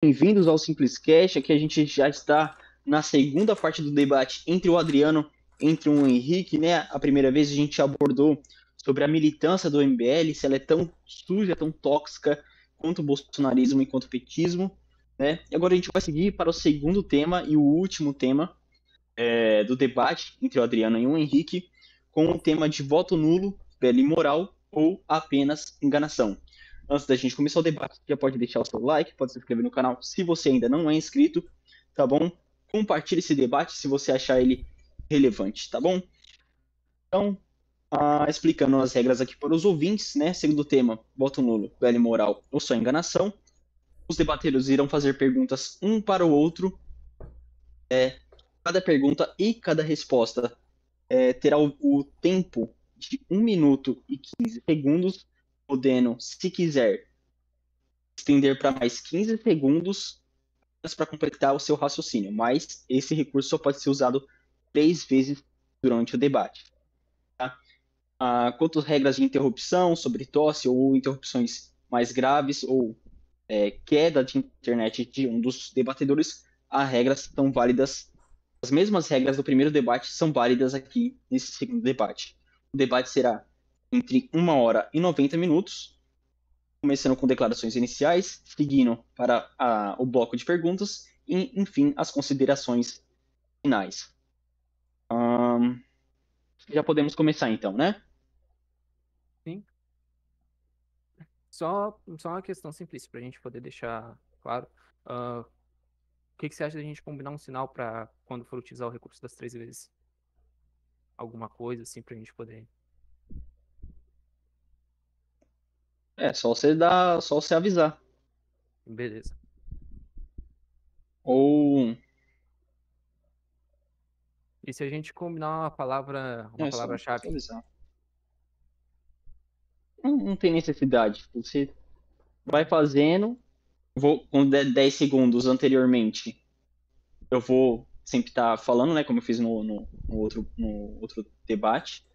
Bem-vindos ao Simplescast. Aqui a gente já está na segunda parte do debate entre o Adriano, entre o Henrique, né? A primeira vez a gente abordou sobre a militância do MBL, se ela é tão suja, tão tóxica quanto o bolsonarismo e quanto o petismo, né? E agora a gente vai seguir para o segundo tema e o último tema do debate entre o Adriano e o Henrique, com o tema de voto nulo, pela imoral ou apenas enganação. Antes da gente começar o debate, já pode deixar o seu like, pode se inscrever no canal se você ainda não é inscrito, tá bom? Compartilhe esse debate se você achar ele relevante, tá bom? Então, explicando as regras aqui para os ouvintes, né? Segundo tema, voto nulo, velha moral ou só enganação. Os debatedores irão fazer perguntas um para o outro. Cada pergunta e cada resposta terá o tempo de 1 minuto e 15 segundos, podendo, se quiser, estender para mais 15 segundos para completar o seu raciocínio, mas esse recurso só pode ser usado 3 vezes durante o debate. Tá? Quanto às regras de interrupção, sobre tosse ou interrupções mais graves ou queda de internet de um dos debatedores, as regras são válidas. As mesmas regras do primeiro debate são válidas aqui nesse segundo debate. O debate será entre 1 hora e 90 minutos, começando com declarações iniciais, seguindo para o bloco de perguntas e, enfim, as considerações finais. Já podemos começar então, né? Sim. Só uma questão simplista para a gente poder deixar claro. O que você acha da gente combinar um sinal para quando for utilizar o recurso das 3 vezes? Alguma coisa assim para a gente poder. Só você avisar. Beleza. Ou E se a gente combinar uma só palavra-chave? avisar. Não tem necessidade. Você vai fazendo, com 10 segundos anteriormente, eu vou sempre estar falando, né? Como eu fiz no outro debate.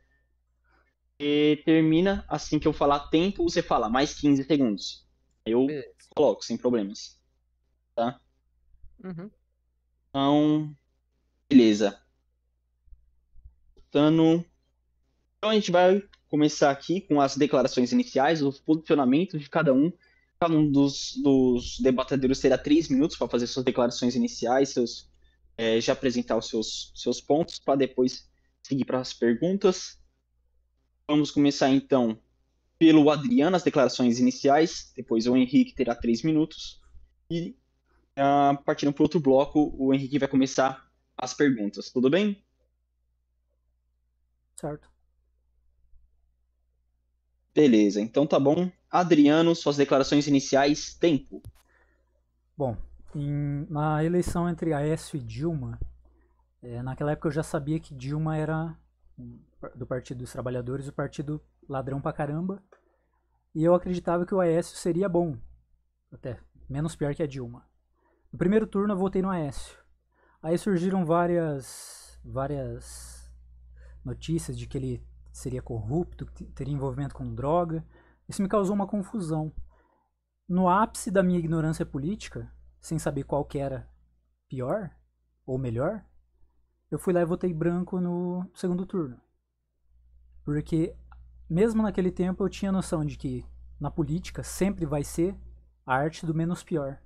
E termina assim que eu falar tempo, você fala mais 15 segundos. Eu Beleza. coloco, sem problemas. Tá? Uhum. Então, beleza. Então, a gente vai começar aqui com as declarações iniciais, os posicionamentos de cada um. Cada um dos debatedores terá 3 minutos para fazer suas declarações iniciais, já apresentar os seus pontos, para depois seguir para as perguntas. Vamos começar então pelo Adriano, as declarações iniciais, depois o Henrique terá 3 minutos, e partindo para outro bloco, o Henrique vai começar as perguntas. Tudo bem? Certo. Beleza, então tá bom. Adriano, suas declarações iniciais, tempo. Bom, na eleição entre Aécio e Dilma, naquela época eu já sabia que Dilma era do Partido dos Trabalhadores, o partido ladrão pra caramba, e eu acreditava que o Aécio seria bom, até menos pior que a Dilma. No primeiro turno eu votei no Aécio. Aí surgiram várias notícias de que ele seria corrupto, que teria envolvimento com droga. Isso me causou uma confusão. No ápice da minha ignorância política, sem saber qual que era pior ou melhor, eu fui lá e votei branco no segundo turno. Porque mesmo naquele tempo eu tinha noção de que na política sempre vai ser a arte do menos pior.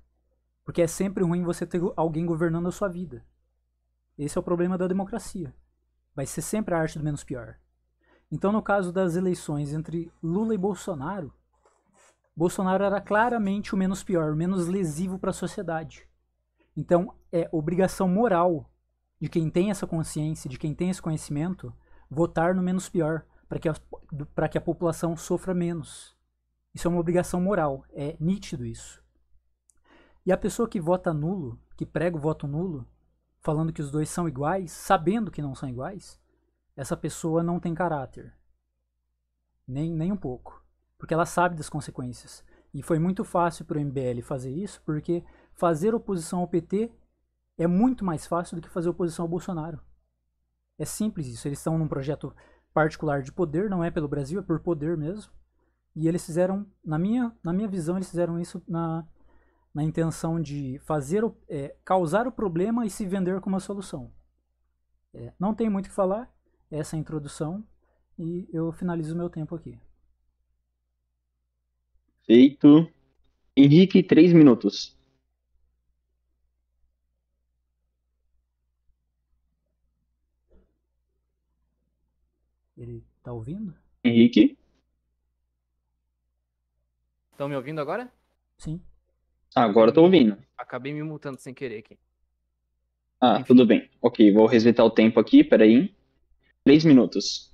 Porque é sempre ruim você ter alguém governando a sua vida. Esse é o problema da democracia. Vai ser sempre a arte do menos pior. Então, no caso das eleições entre Lula e Bolsonaro, Bolsonaro era claramente o menos pior, o menos lesivo para a sociedade. Então, é obrigação moral de quem tem essa consciência, de quem tem esse conhecimento, votar no menos pior, para que a população sofra menos. Isso é uma obrigação moral, é nítido isso. E a pessoa que vota nulo, que prega o voto nulo, falando que os dois são iguais, sabendo que não são iguais, essa pessoa não tem caráter. Nem um pouco. Porque ela sabe das consequências. E foi muito fácil para o MBL fazer isso, porque fazer oposição ao PT é muito mais fácil do que fazer oposição ao Bolsonaro. É simples isso. Eles estão num projeto particular de poder, não é pelo Brasil, é por poder mesmo. E eles fizeram, na minha visão, eles fizeram isso na intenção de causar o problema e se vender como a solução. Não tem muito o que falar, essa é a introdução, e eu finalizo o meu tempo aqui. Feito. Henrique, 3 minutos. Ele tá ouvindo? Henrique? Estão me ouvindo agora? Sim. Agora eu tô ouvindo. Acabei me mutando sem querer aqui. Ah, Enfim. tudo bem. Ok, vou resetar o tempo aqui, peraí. 3 minutos.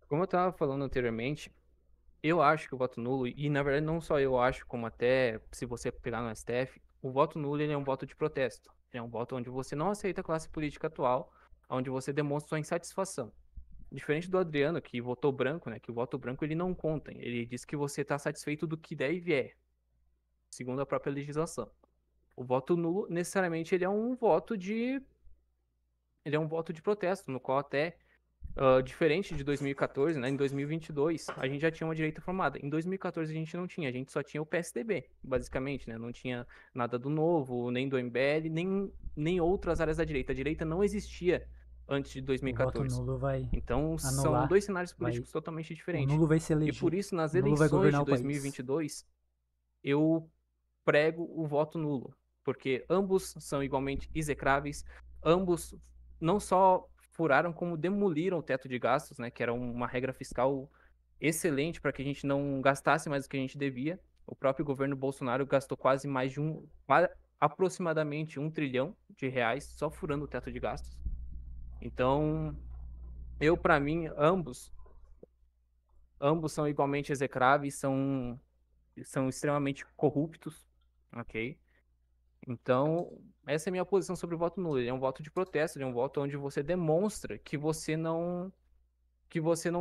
Como eu estava falando anteriormente, eu acho que o voto nulo, e na verdade não só eu acho, como até se você pegar no STF, o voto nulo ele é um voto de protesto. Ele é um voto onde você não aceita a classe política atual, onde você demonstra sua insatisfação. Diferente do Adriano, que votou branco, né? Que o voto branco ele não conta. Ele diz que você está satisfeito do que der e vier, segundo a própria legislação. O voto nulo, necessariamente, ele é um voto de protesto, no qual até diferente de 2014, né? Em 2022, a gente já tinha uma direita formada. Em 2014 a gente não tinha, a gente só tinha o PSDB, basicamente, né? Não tinha nada do Novo, nem do MBL, nem outras áreas da direita. A direita não existia antes de O voto 2014. nulo vai Então, são anular. dois cenários políticos totalmente O diferentes. nulo vai se E eleger. por isso, nas O nulo vai eleições governar de o país. 2022, eu prego o voto nulo, porque ambos são igualmente execráveis, ambos não só furaram como demoliram o teto de gastos, né, que era uma regra fiscal excelente para que a gente não gastasse mais do que a gente devia. O próprio governo Bolsonaro gastou quase aproximadamente 1 trilhão de reais só furando o teto de gastos. Então, para mim, ambos são igualmente execráveis, são extremamente corruptos, ok? Então, essa é a minha posição sobre o voto nulo. Ele é um voto de protesto, ele é um voto onde você demonstra que você não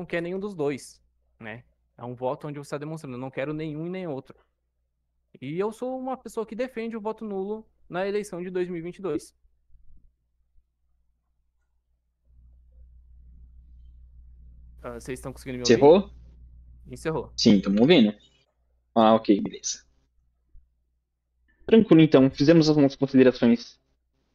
quer nenhum dos dois, né? É um voto onde você está demonstrando, eu não quero nenhum e nem outro. E eu sou uma pessoa que defende o voto nulo na eleição de 2022. Vocês estão conseguindo me ouvir? Encerrou? Encerrou. Sim, estamos ouvindo. Ah, ok, beleza. Tranquilo, então. Fizemos algumas considerações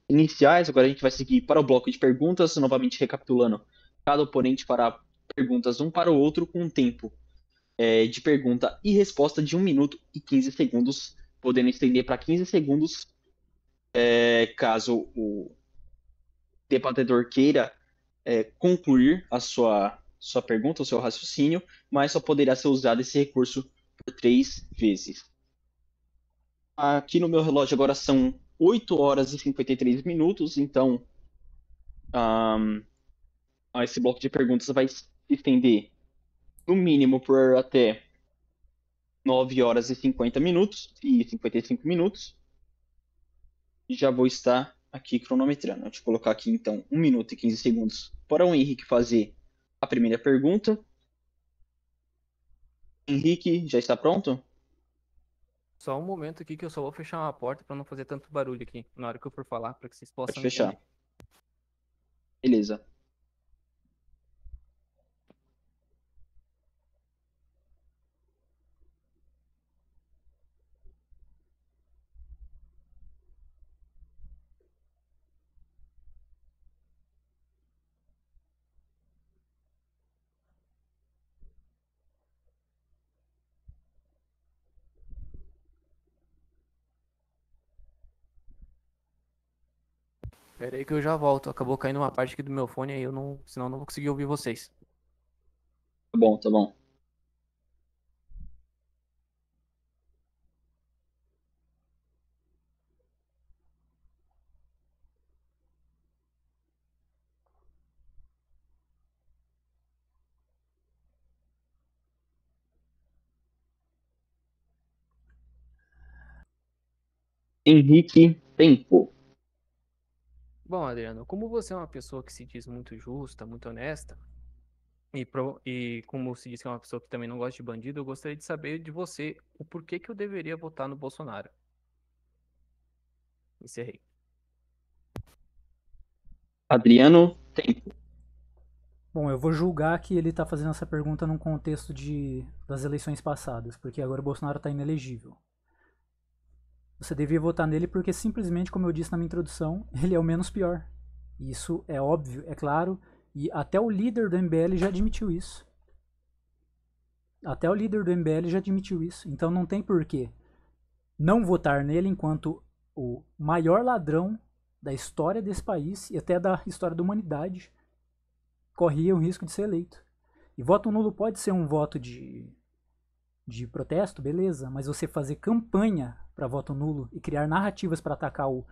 iniciais, agora a gente vai seguir para o bloco de perguntas, novamente recapitulando. Cada oponente fará perguntas um para o outro com um tempo de pergunta e resposta de 1 minuto e 15 segundos, podendo estender para 15 segundos caso o debatedor queira concluir a sua pergunta, o seu raciocínio, mas só poderá ser usado esse recurso por 3 vezes. Aqui no meu relógio agora são 8 horas e 53 minutos, então esse bloco de perguntas vai se estender no mínimo por até 9 horas e 50 minutos e 55 minutos. E já vou estar aqui cronometrando. Deixa eu colocar aqui então 1 minuto e 15 segundos para o Henrique fazer a primeira pergunta. Henrique, já está pronto? Só um momento aqui que eu só vou fechar uma porta para não fazer tanto barulho aqui na hora que eu for falar, para que vocês Pode possam fechar. entender. Beleza. Pera aí que eu já volto. Acabou caindo uma parte aqui do meu fone, aí senão eu não vou conseguir ouvir vocês. Tá bom, tá bom. Henrique, tempo. Bom, Adriano, como você é uma pessoa que se diz muito justa, muito honesta, e como se diz que é uma pessoa que também não gosta de bandido, eu gostaria de saber de você o porquê que eu deveria votar no Bolsonaro. Encerrei. Adriano, tempo. Bom, eu vou julgar que ele está fazendo essa pergunta num contexto das eleições passadas, porque agora o Bolsonaro está inelegível. Você devia votar nele porque simplesmente, como eu disse na minha introdução, ele é o menos pior. Isso é óbvio, é claro, e até o líder do MBL já admitiu isso. Até o líder do MBL já admitiu isso. Então não tem porquê não votar nele enquanto o maior ladrão da história desse país e até da história da humanidade corria o risco de ser eleito. E voto nulo pode ser um voto de protesto, beleza, mas você fazer campanha para voto nulo e criar narrativas para atacar o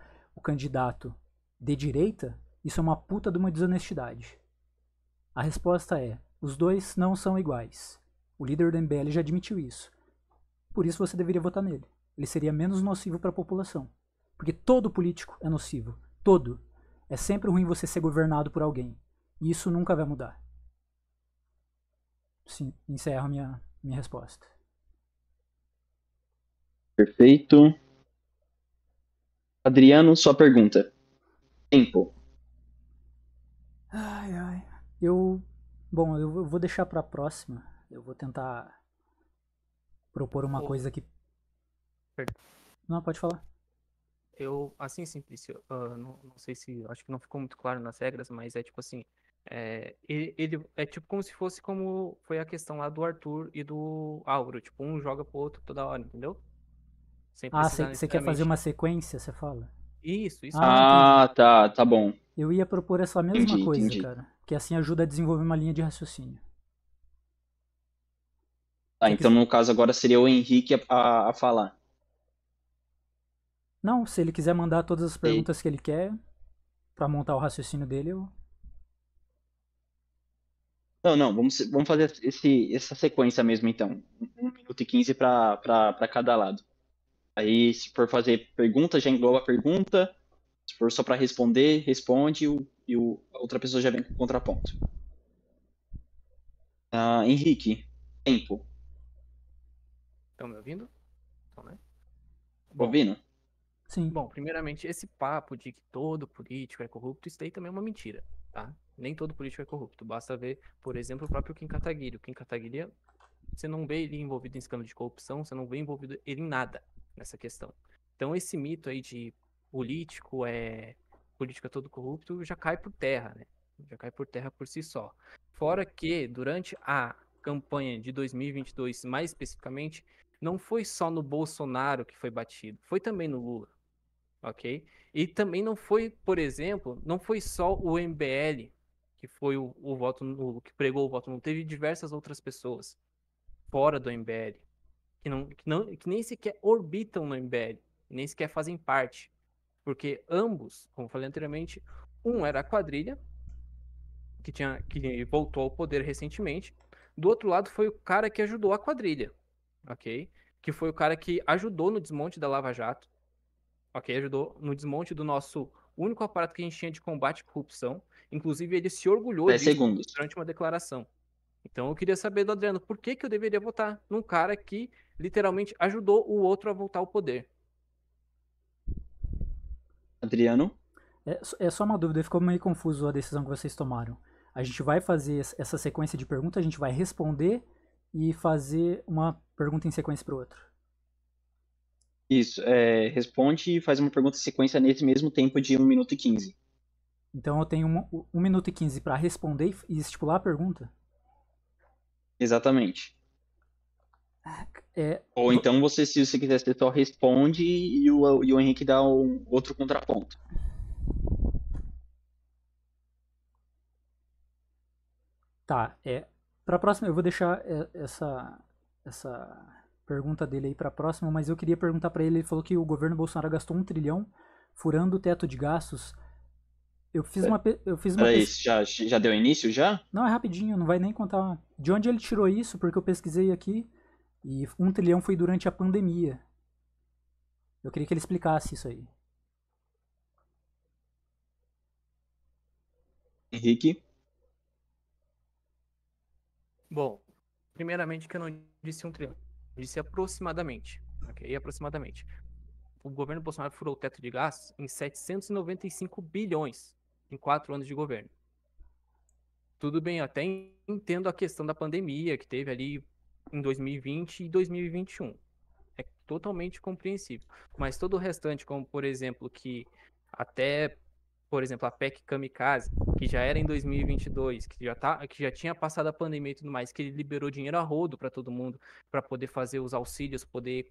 candidato de direita, isso é uma puta de uma desonestidade. A resposta é: os dois não são iguais. O líder do MBL já admitiu isso. Por isso você deveria votar nele. Ele seria menos nocivo para a população. Porque todo político é nocivo. Todo. É sempre ruim você ser governado por alguém. E isso nunca vai mudar. Sim, encerro minha resposta. Perfeito. Adriano, sua pergunta. Tempo. Ai, ai. Bom, eu vou deixar para a próxima. Eu vou tentar propor uma coisa que... Perdão. Não, pode falar. Assim, Simplício, não sei se, acho que não ficou muito claro nas regras, mas é tipo assim, ele é tipo como se fosse como foi a questão lá do Arthur e do Álvaro, tipo, um joga pro outro toda hora, entendeu? Sem Ah, precisar você quer fazer necessariamente. uma sequência, você fala? Isso Ah, mesmo. entendi. Ah, tá bom. Eu ia propor essa mesma coisa, Entendi. cara. Que assim ajuda a desenvolver uma linha de raciocínio. Tá, Quer então quiser... no caso agora seria o Henrique a falar. Não, se ele quiser mandar todas as E- perguntas que ele quer pra montar o raciocínio dele, eu... Não, vamos fazer essa sequência mesmo então. 1 minuto e 15 para cada lado. Aí, se for fazer pergunta, já engloba a pergunta. Se for só para responder, responde a outra pessoa já vem com contraponto. Henrique, tempo. Estão me ouvindo? Então, né? Bom, Ouvindo? Sim. primeiramente, esse papo de que todo político é corrupto, isso daí também é uma mentira, tá? Nem todo político é corrupto. Basta ver, por exemplo, o próprio Kim Kataguiri. O Kim Kataguiri, você não vê ele envolvido em escândalo de corrupção, você não vê envolvido ele em nada nessa questão. Então, esse mito aí de político é todo corrupto já cai por terra, né? Já cai por terra por si só. Fora que, durante a campanha de 2022, mais especificamente, não foi só no Bolsonaro que foi batido, foi também no Lula, ok? E também não foi, por exemplo, não foi só o MBL que foi o voto nulo, que pregou o voto nulo, teve diversas outras pessoas fora do MBL que nem sequer orbitam no MBL, nem sequer fazem parte, porque ambos, como falei anteriormente, um era a quadrilha que voltou ao poder recentemente, do outro lado foi o cara que ajudou a quadrilha, ok? Que foi o cara que ajudou no desmonte da Lava Jato, ok? Ajudou no desmonte do nosso único aparato que a gente tinha de combate à corrupção. Inclusive, ele se orgulhou 10 disso segundos. durante uma declaração. Então, eu queria saber do Adriano, por que que eu deveria votar num cara que literalmente ajudou o outro a voltar ao poder? Adriano? É só uma dúvida, ficou meio confuso a decisão que vocês tomaram. A gente vai fazer essa sequência de perguntas, a gente vai responder e fazer uma pergunta em sequência para o outro. Isso. Responde e faz uma pergunta em sequência nesse mesmo tempo de 1 minuto e 15. Então eu tenho 1 minuto e 15 para responder e estipular a pergunta. Exatamente. É, Ou então você, se você quiser, você só responde e o Henrique dá um outro contraponto. tá, para a próxima eu vou deixar essa pergunta dele aí para a próxima, mas eu queria perguntar para ele, ele falou que o governo Bolsonaro gastou 1 trilhão furando o teto de gastos. Eu fiz uma Peraí, pesquisa. já deu início já? Não, é rapidinho, não vai nem contar de onde ele tirou isso, porque eu pesquisei aqui e 1 trilhão foi durante a pandemia. Eu queria que ele explicasse isso aí. Henrique? Bom, primeiramente que eu não disse 1 trilhão, eu disse aproximadamente, ok? Aproximadamente. O governo Bolsonaro furou o teto de gastos em 795 bilhões em 4 anos de governo. Tudo bem, eu até entendo a questão da pandemia que teve ali em 2020 e 2021. totalmente compreensível. Mas todo o restante, como por exemplo, que até, por exemplo, a PEC Kamikaze, que já era em 2022, que já tinha passado a pandemia e tudo mais, que ele liberou dinheiro a rodo para todo mundo, para poder fazer os auxílios, poder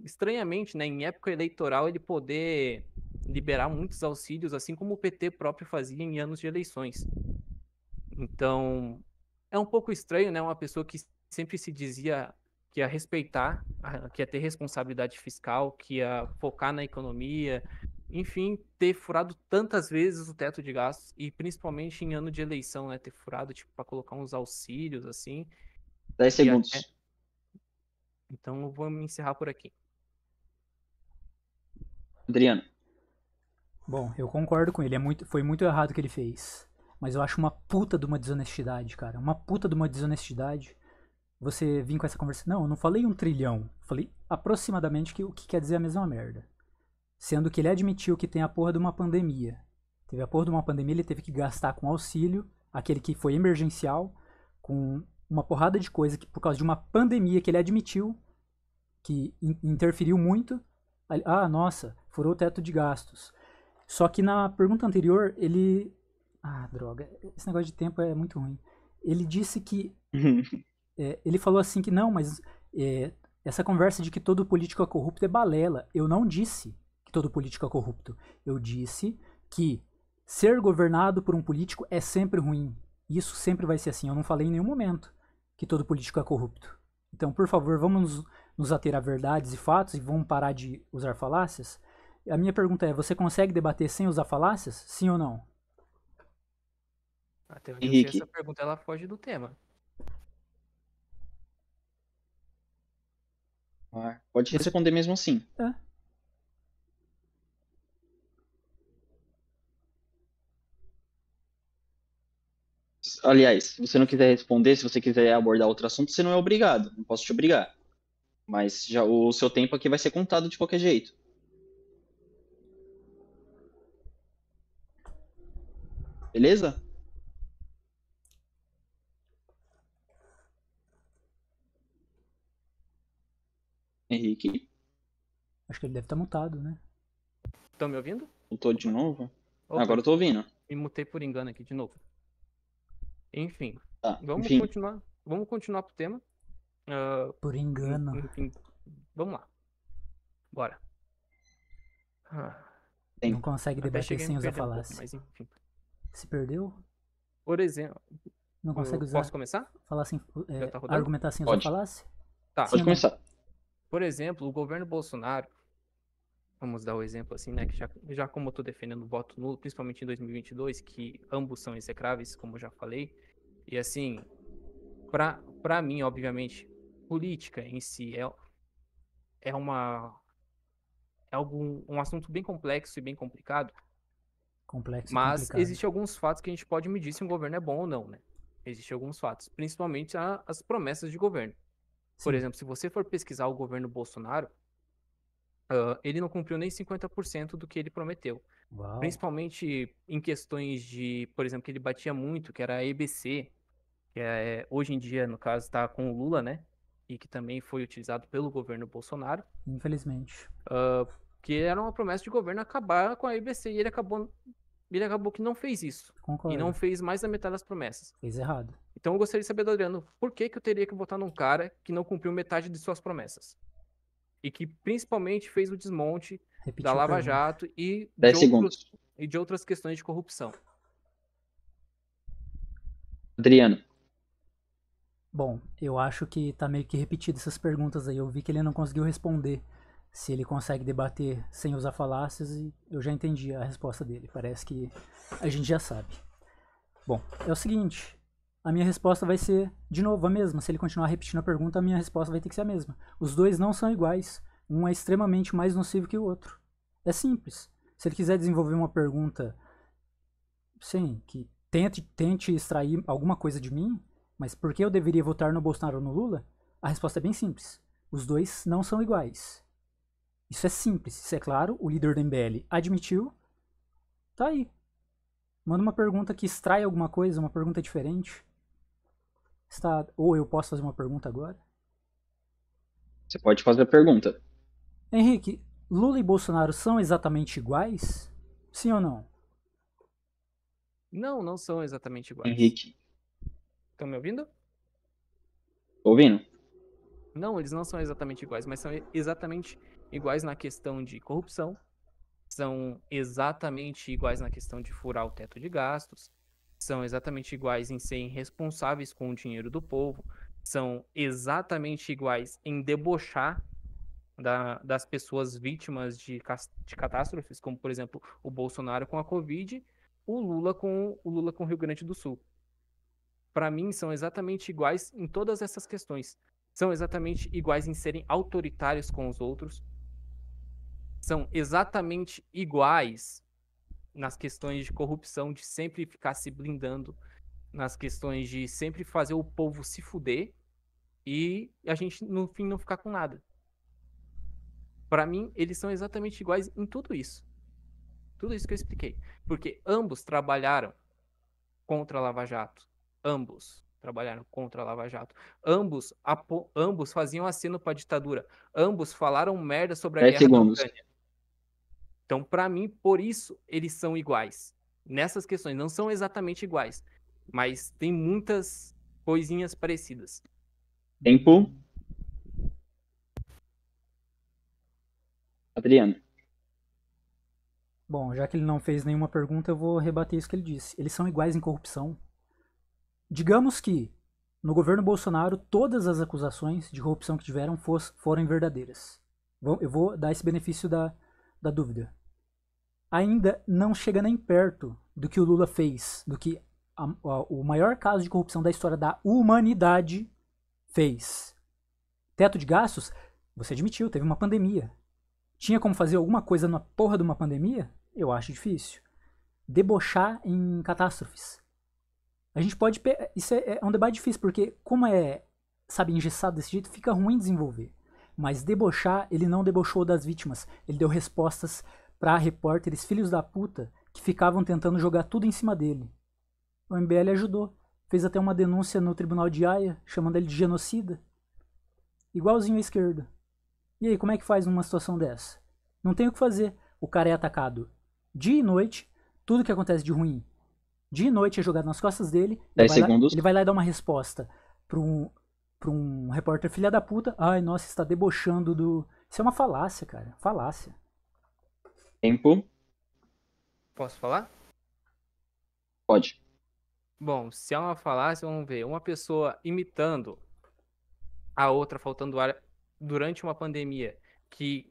estranhamente, né, em época eleitoral, ele poder liberar muitos auxílios, assim como o PT próprio fazia em anos de eleições. Então, é um pouco estranho, né, uma pessoa que sempre se dizia que ia respeitar, que ia ter responsabilidade fiscal, que ia focar na economia, enfim, ter furado tantas vezes o teto de gastos e principalmente em ano de eleição, né, ter furado tipo para colocar uns auxílios assim, 10 e até. segundos. Então, eu vou me encerrar por aqui. Adriano. Bom, eu concordo com ele. Foi muito errado o que ele fez. Mas eu acho uma puta de uma desonestidade, cara. Uma puta de uma desonestidade. Você vir com essa conversa. Não, eu não falei 1 trilhão. Eu falei aproximadamente o que quer dizer a mesma merda. Sendo que ele admitiu que tem a porra de uma pandemia. Teve a porra de uma pandemia, ele teve que gastar com auxílio, aquele que foi emergencial, com uma porrada de coisa que por causa de uma pandemia que ele admitiu que interferiu muito. Ah, nossa, furou o teto de gastos. Só que na pergunta anterior, ele... Ah, droga, esse negócio de tempo é muito ruim. Ele disse que... ele falou assim que não, mas essa conversa de que todo político é corrupto é balela. Eu não disse que todo político é corrupto. Eu disse que ser governado por um político é sempre ruim. Isso sempre vai ser assim. Eu não falei em nenhum momento que todo político é corrupto. Então, por favor, vamos nos ater a verdades e fatos e vamos parar de usar falácias. A minha pergunta é, você consegue debater sem usar falácias? Sim ou não? Até onde eu sei, Henrique. essa pergunta ela foge do tema. Pode responder mesmo assim. É. Aliás, se você não quiser responder, se você quiser abordar outro assunto, você não é obrigado. Não posso te obrigar. Mas já o seu tempo aqui vai ser contado de qualquer jeito. Beleza? Henrique, Acho que ele deve estar mutado, né? Estão me ouvindo? voltou de novo? Opa, Agora eu tô ouvindo. me mutei por engano aqui de novo. Enfim, Tá, vamos enfim. continuar pro tema. Por engano. Enfim, vamos lá. Bora. Ah, Tem. Não consegue até debater cheguei a sem me usar perder um pouco, falácia. mas enfim. Se perdeu? Por exemplo, Não consegue usar posso começar? falar sem, Já tá rodando? argumentar sem usar Pode. falácia? Tá. Sim Pode ou não? começar. Por exemplo, o governo Bolsonaro, vamos dar o exemplo assim, né, que já como eu tô defendendo o voto nulo, principalmente em 2022, que ambos são execráveis, como eu já falei, e assim, pra mim, obviamente, política em si é um assunto bem complexo e bem complicado, Complexo e mas complicado. existem alguns fatos que a gente pode medir se um governo é bom ou não, né? Existem alguns fatos, principalmente as promessas de governo. Por Sim. exemplo, se você for pesquisar o governo Bolsonaro, ele não cumpriu nem 50% do que ele prometeu. Uau. Principalmente em questões de, por exemplo, que ele batia muito, que era a EBC, que hoje em dia, no caso, está com o Lula, né? E que também foi utilizado pelo governo Bolsonaro, Infelizmente. que era uma promessa de governo acabar com a EBC, e ele acabou que não fez isso. Concordo. E não fez mais da metade das promessas. Fez errado. Então eu gostaria de saber do Adriano, por que eu teria que votar num cara que não cumpriu metade de suas promessas? E que principalmente fez o desmonte Repetiu da a Lava pergunta. Jato e 10 segundos. de outras questões de corrupção. Adriano. Bom, eu acho que tá meio que repetido essas perguntas aí. Eu vi que ele não conseguiu responder se ele consegue debater sem usar falácias e eu já entendi a resposta dele. Parece que a gente já sabe. Bom, é o seguinte. A minha resposta vai ser, de novo, a mesma. Se ele continuar repetindo a pergunta, a minha resposta vai ter que ser a mesma. Os dois não são iguais. Um é extremamente mais nocivo que o outro. É simples. Se ele quiser desenvolver uma pergunta, sim, que tente extrair alguma coisa de mim, mas por que eu deveria votar no Bolsonaro ou no Lula? A resposta é bem simples. Os dois não são iguais. Isso é simples, isso é claro. O líder do MBL admitiu. Tá aí. Manda uma pergunta que extrai alguma coisa, uma pergunta diferente. Ou eu posso fazer uma pergunta agora? Você pode fazer a pergunta. Henrique, Lula e Bolsonaro são exatamente iguais? Sim ou não? Não, não são exatamente iguais. Henrique, Estão me ouvindo? ouvindo? Não, eles não são exatamente iguais, mas são exatamente iguais na questão de corrupção, são exatamente iguais na questão de furar o teto de gastos, são exatamente iguais em serem responsáveis com o dinheiro do povo, são exatamente iguais em debochar das pessoas vítimas de catástrofes, como, por exemplo, o Bolsonaro com a Covid, o Lula com o Rio Grande do Sul. Para mim, são exatamente iguais em todas essas questões. São exatamente iguais em serem autoritários com os outros. São exatamente iguais nas questões de corrupção, de sempre ficar se blindando, nas questões de sempre fazer o povo se fuder e a gente, no fim, não ficar com nada. Para mim, eles são exatamente iguais em tudo isso. Tudo isso que eu expliquei. Porque ambos trabalharam contra a Lava Jato. Ambos trabalharam contra a Lava Jato. Ambos faziam aceno para a ditadura. Ambos falaram merda sobre a 10 guerra da segundos. Ucrânia. Então, para mim, por isso, eles são iguais. Nessas questões, não são exatamente iguais. Mas tem muitas coisinhas parecidas. Tempo. Adriano. Bom, já que ele não fez nenhuma pergunta, eu vou rebater isso que ele disse. Eles são iguais em corrupção. Digamos que no governo Bolsonaro todas as acusações de corrupção que tiveram foram verdadeiras. Eu vou dar esse benefício da dúvida. Ainda não chega nem perto do que o Lula fez, do que o maior caso de corrupção da história da humanidade fez. Teto de gastos, você admitiu, teve uma pandemia. Tinha como fazer alguma coisa na porra de uma pandemia? Eu acho difícil. Debochar em catástrofes. A gente pode... Isso é um debate difícil, porque como é, sabe, engessado desse jeito, fica ruim desenvolver. Mas debochar, ele não debochou das vítimas. Ele deu respostas para repórteres filhos da puta que ficavam tentando jogar tudo em cima dele. O MBL ajudou. Fez até uma denúncia no Tribunal de Haia, chamando ele de genocida. Igualzinho à esquerda. E aí, como é que faz numa situação dessa? Não tem o que fazer. O cara é atacado dia e noite. Tudo que acontece de ruim, dia e noite é jogado nas costas dele. 10 segundos. Ele vai lá e dá uma resposta pra um repórter filha da puta. Ai, nossa, está debochando do... Isso é uma falácia, cara. Falácia. Tempo. Posso falar? Pode. Bom, se é uma falácia, vamos ver. Uma pessoa imitando a outra, faltando ar durante uma pandemia, que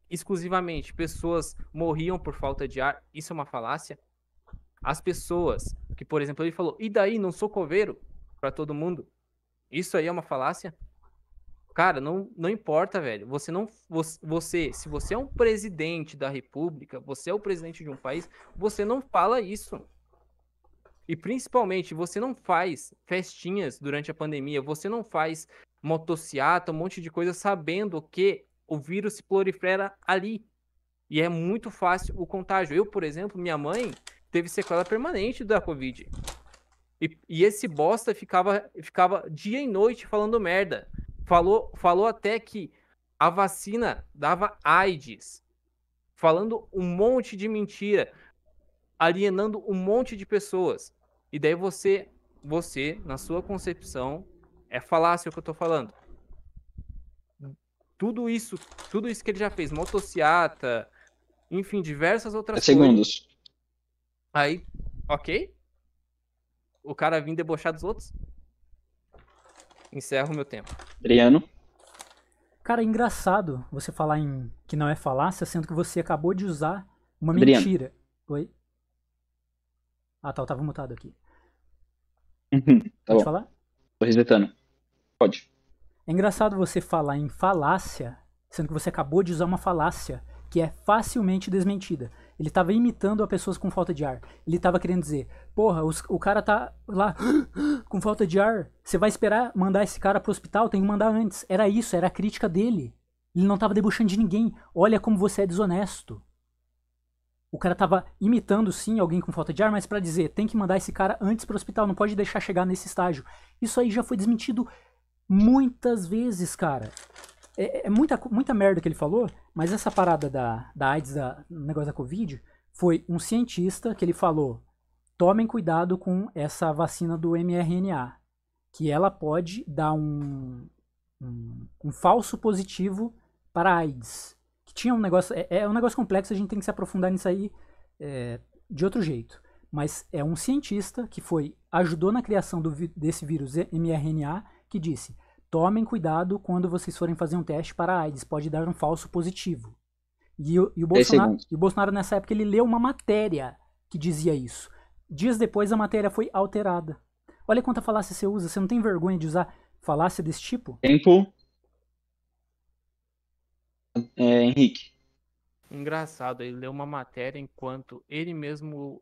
exclusivamente pessoas morriam por falta de ar, isso é uma falácia? As pessoas que, por exemplo, ele falou, e daí, não sou coveiro pra todo mundo? Isso aí é uma falácia? Cara, não importa, velho. Se você é um presidente da república, você é o presidente de um país, você não fala isso. E principalmente, você não faz festinhas durante a pandemia, você não faz motociata, um monte de coisa, sabendo que o vírus se prolifera ali. E é muito fácil o contágio. Eu, por exemplo, minha mãe teve sequela permanente da Covid. E esse bosta ficava dia e noite falando merda. Falou até que a vacina dava AIDS. Falando um monte de mentira. Alienando um monte de pessoas. E daí você, na sua concepção, é falácia o que eu tô falando. Tudo isso que ele já fez, motociata, enfim, diversas outras 10 segundos. coisas. Aí, ok? O cara vir debochar dos outros? Encerro o meu tempo. Adriano. Cara, é engraçado você falar em que não é falácia, sendo que você acabou de usar uma Adriano. mentira. Oi? Ah, tá, eu tava mutado aqui. Tá Pode bom. falar? Tô resetando. Pode. É engraçado você falar em falácia, sendo que você acabou de usar uma falácia que é facilmente desmentida. Ele tava imitando a pessoas com falta de ar. Ele tava querendo dizer, porra, o cara tá lá com falta de ar. Você vai esperar mandar esse cara pro hospital? Tem que mandar antes. Era isso, era a crítica dele. Ele não tava debochando de ninguém. Olha como você é desonesto. O cara tava imitando, sim, alguém com falta de ar, mas pra dizer, tem que mandar esse cara antes pro hospital, não pode deixar chegar nesse estágio. Isso aí já foi desmentido muitas vezes, cara. É muita merda que ele falou, mas essa parada da AIDS, do negócio da Covid, foi um cientista que ele falou: tomem cuidado com essa vacina do mRNA, que ela pode dar um falso positivo para AIDS. Que tinha um negócio. É um negócio complexo, a gente tem que se aprofundar nisso aí de outro jeito. Mas é um cientista que ajudou na criação desse vírus mRNA que disse: tomem cuidado quando vocês forem fazer um teste para AIDS, pode dar um falso positivo. E o Bolsonaro, nessa época, ele leu uma matéria que dizia isso. Dias depois, a matéria foi alterada. Olha quanta falácia você usa. Você não tem vergonha de usar falácia desse tipo? Tempo. Henrique. Engraçado, ele leu uma matéria enquanto ele mesmo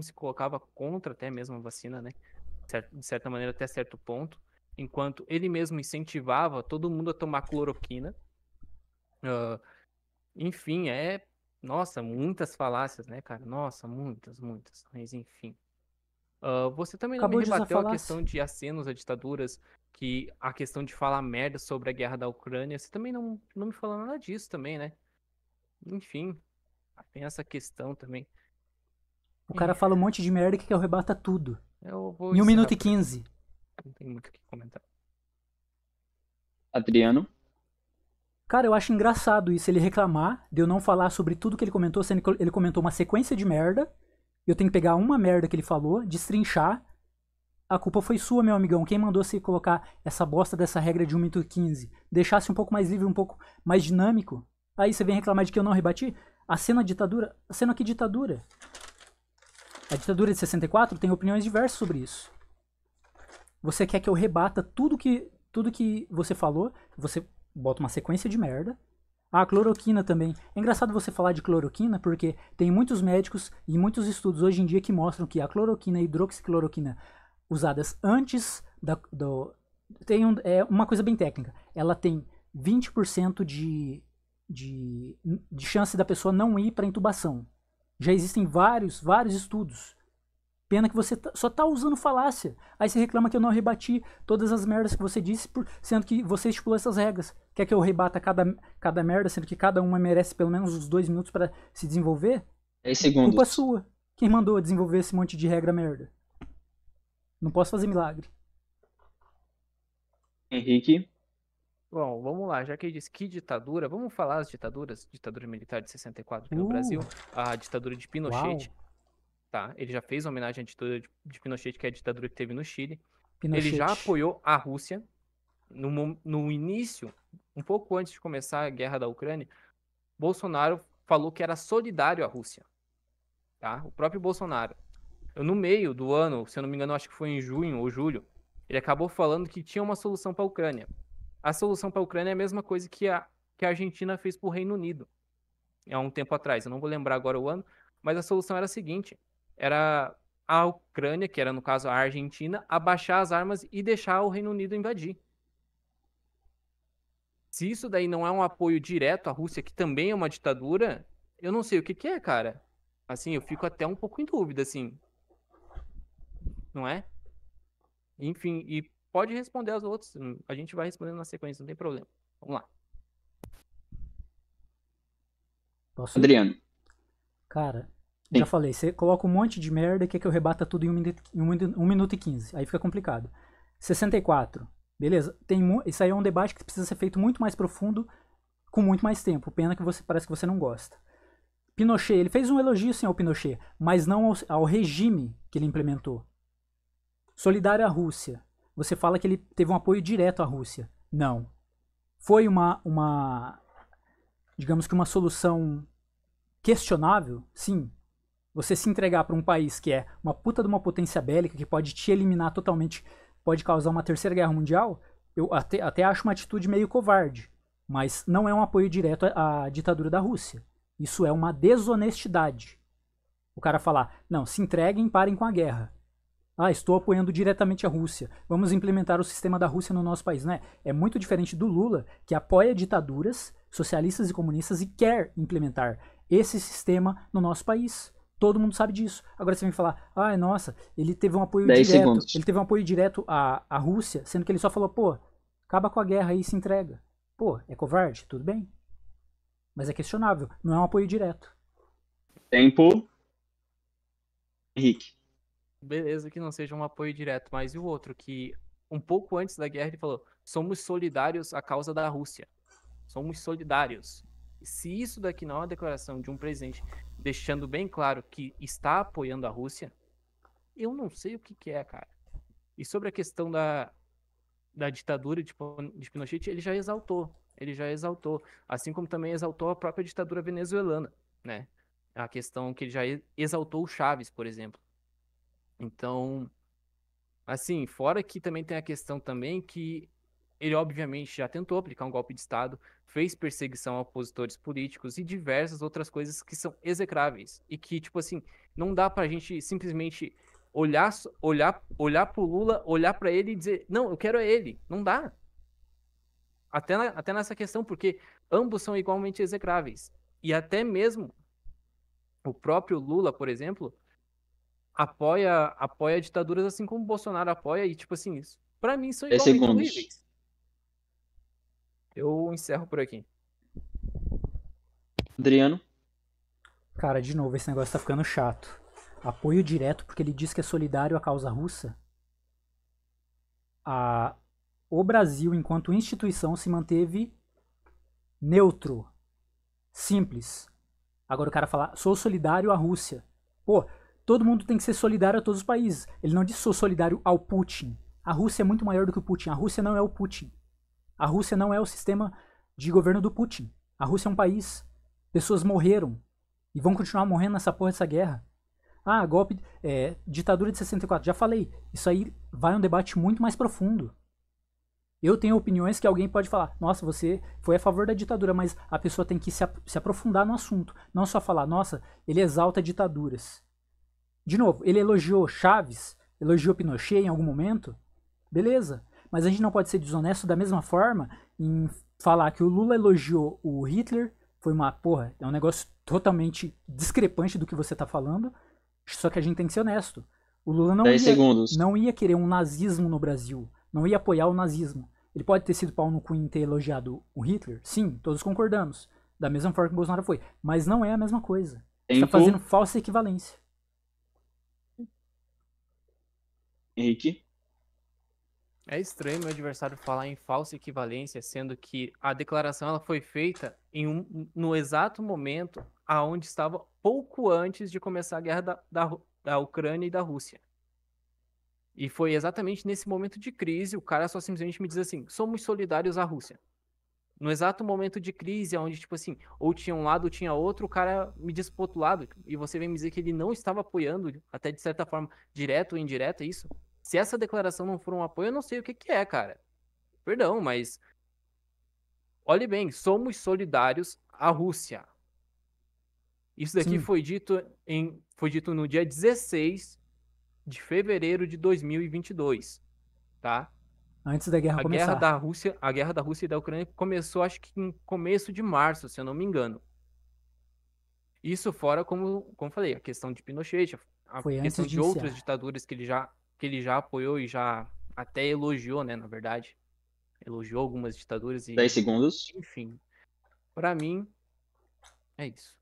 se colocava contra até mesmo a vacina, né? De certa maneira, até certo ponto. Enquanto ele mesmo incentivava todo mundo a tomar cloroquina. Enfim, nossa, muitas falácias, né, cara? Nossa, muitas. Mas enfim. Você também não Acabou me de usar rebateu a falácia. questão de acenos a ditaduras, que a questão de falar merda sobre a guerra da Ucrânia. Você também não me falou nada disso também, né? Enfim, tem essa questão também. O cara fala um monte de merda que rebata tudo. Eu vou Em 1 encerrar minuto e por aqui. 15. Não tem muito o que comentar. Adriano. Cara, eu acho engraçado isso, ele reclamar de eu não falar sobre tudo que ele comentou, sendo que ele comentou uma sequência de merda. Eu tenho que pegar uma merda que ele falou, destrinchar. A culpa foi sua, meu amigão. Quem mandou você colocar essa bosta dessa regra de 1 minuto e 15? Deixasse um pouco mais livre, um pouco mais dinâmico. Aí você vem reclamar de que eu não rebati? A cena ditadura? A cena que ditadura? A ditadura de 64 tem opiniões diversas sobre isso. Você quer que eu rebata tudo que você falou? Você bota uma sequência de merda. A cloroquina também. É engraçado você falar de cloroquina porque tem muitos médicos e muitos estudos hoje em dia que mostram que a cloroquina e a hidroxicloroquina usadas antes tem uma coisa bem técnica. Ela tem 20% de chance da pessoa não ir para intubação. Já existem vários estudos. Pena que você só tá usando falácia. Aí você reclama que eu não rebati todas as merdas que você disse, sendo que você estipulou essas regras. Quer que eu rebata cada merda, sendo que cada uma merece pelo menos uns 2 minutos para se desenvolver? 10 segundos. Culpa sua. Quem mandou desenvolver esse monte de regra merda? Não posso fazer milagre. Henrique. Bom, vamos lá. Já que ele disse que ditadura, vamos falar as ditaduras. Ditadura militar de 64 aqui no Brasil. A ditadura de Pinochet. Uau. Tá, ele já fez homenagem à ditadura de Pinochet, que é a ditadura que teve no Chile. Pinochet. Ele já apoiou a Rússia. No início, um pouco antes de começar a guerra da Ucrânia, Bolsonaro falou que era solidário à Rússia. Tá? O próprio Bolsonaro. No meio do ano, se eu não me engano, acho que foi em junho ou julho, ele acabou falando que tinha uma solução para a Ucrânia. A solução para a Ucrânia é a mesma coisa que a Argentina fez para o Reino Unido há um tempo atrás. Eu não vou lembrar agora o ano, mas a solução era a seguinte: era a Ucrânia, que era no caso a Argentina, abaixar as armas e deixar o Reino Unido invadir. Se isso daí não é um apoio direto à Rússia, que também é uma ditadura, eu não sei o que é, cara. Assim, eu fico até um pouco em dúvida, assim. Não é? Enfim, e pode responder as outras. A gente vai respondendo na sequência, não tem problema. Vamos lá. Posso ir? Adriano. Cara, Sim. já falei, você coloca um monte de merda e quer que eu rebata tudo em 1 minuto e 15. Aí fica complicado. 64. Beleza? Isso aí é um debate que precisa ser feito muito mais profundo, com muito mais tempo. Pena que parece que você não gosta. Pinochet, ele fez um elogio sim ao Pinochet, mas não ao regime que ele implementou. Solidário à Rússia. Você fala que ele teve um apoio direto à Rússia. Não. Foi digamos que uma solução questionável, sim. Você se entregar para um país que é uma puta de uma potência bélica, que pode te eliminar totalmente, pode causar uma terceira guerra mundial, eu até acho uma atitude meio covarde. Mas não é um apoio direto à ditadura da Rússia. Isso é uma desonestidade. O cara falar, não, se entreguem, parem com a guerra. Ah, estou apoiando diretamente a Rússia. Vamos implementar o sistema da Rússia no nosso país, né? É muito diferente do Lula, que apoia ditaduras socialistas e comunistas e quer implementar esse sistema no nosso país. Todo mundo sabe disso. Agora você vem falar, ah, nossa, ele teve um apoio 10 direto. segundos. Ele teve um apoio direto à Rússia, sendo que ele só falou, pô, acaba com a guerra aí e se entrega. Pô, é covarde? Tudo bem. Mas é questionável. Não é um apoio direto. Tempo. Henrique. Beleza que não seja um apoio direto, mas e o outro que um pouco antes da guerra ele falou: somos solidários à causa da Rússia. Somos solidários. Se isso daqui não é uma declaração de um presidente deixando bem claro que está apoiando a Rússia, eu não sei o que que é, cara. E sobre a questão da ditadura de Pinochet, ele já exaltou. Ele já exaltou. Assim como também exaltou a própria ditadura venezuelana, né? A questão que ele já exaltou o Chaves, por exemplo. Então, assim, fora que também tem a questão também que ele obviamente já tentou aplicar um golpe de Estado, fez perseguição a opositores políticos e diversas outras coisas que são execráveis. E que, tipo assim, não dá pra gente simplesmente olhar pro Lula, olhar pra ele e dizer, não, eu quero é ele. Não dá. Até nessa questão, porque ambos são igualmente execráveis. E até mesmo o próprio Lula, por exemplo, apoia ditaduras assim como o Bolsonaro apoia, e tipo assim, isso, pra mim são 10 igualmente segundos. horríveis. Eu encerro por aqui. Adriano. Cara, de novo, esse negócio tá ficando chato. Apoio direto porque ele diz que é solidário à causa russa. O Brasil, enquanto instituição, se manteve neutro. Simples. Agora o cara fala, sou solidário à Rússia. Pô, todo mundo tem que ser solidário a todos os países. Ele não diz sou solidário ao Putin. A Rússia é muito maior do que o Putin. A Rússia não é o Putin. A Rússia não é o sistema de governo do Putin. A Rússia é um país. Pessoas morreram. E vão continuar morrendo nessa porra dessa guerra. Ah, golpe. Ditadura de 64. Já falei. Isso aí vai um debate muito mais profundo. Eu tenho opiniões que alguém pode falar, nossa, você foi a favor da ditadura, mas a pessoa tem que se aprofundar no assunto. Não só falar, nossa, ele exalta ditaduras. De novo, ele elogiou Chaves, elogiou Pinochet em algum momento, beleza. Mas a gente não pode ser desonesto da mesma forma em falar que o Lula elogiou o Hitler, foi uma, porra, é um negócio totalmente discrepante do que você tá falando, só que a gente tem que ser honesto. O Lula 10 segundos. não ia querer um nazismo no Brasil, não ia apoiar o nazismo. Ele pode ter sido pau no cu em ter elogiado o Hitler? Sim, todos concordamos. Da mesma forma que o Bolsonaro foi. Mas não é a mesma coisa. Você está fazendo falsa equivalência. Henrique. É estranho meu adversário falar em falsa equivalência, sendo que a declaração ela foi feita no exato momento aonde estava pouco antes de começar a guerra da Ucrânia e da Rússia. E foi exatamente nesse momento de crise, o cara só simplesmente me diz assim, somos solidários à Rússia. No exato momento de crise, onde, tipo assim, ou tinha um lado ou tinha outro, o cara me diz pro outro lado. E você vem me dizer que ele não estava apoiando, até de certa forma, direto ou indireto, é isso? Se essa declaração não for um apoio, eu não sei o que que é, cara. Perdão, mas... Olhe bem, somos solidários à Rússia. Isso daqui Sim. foi dito no dia 16 de fevereiro de 2022, tá? Antes da guerra começar. A guerra da Rússia e da Ucrânia começou, acho que em começo de março, se eu não me engano. Isso fora, como falei, a questão de Pinochet, a Foi questão antes de de outras iniciar. ditaduras que ele já apoiou e já até elogiou, né, na verdade. Elogiou algumas ditaduras 10 e, segundos. enfim. Pra mim, é isso.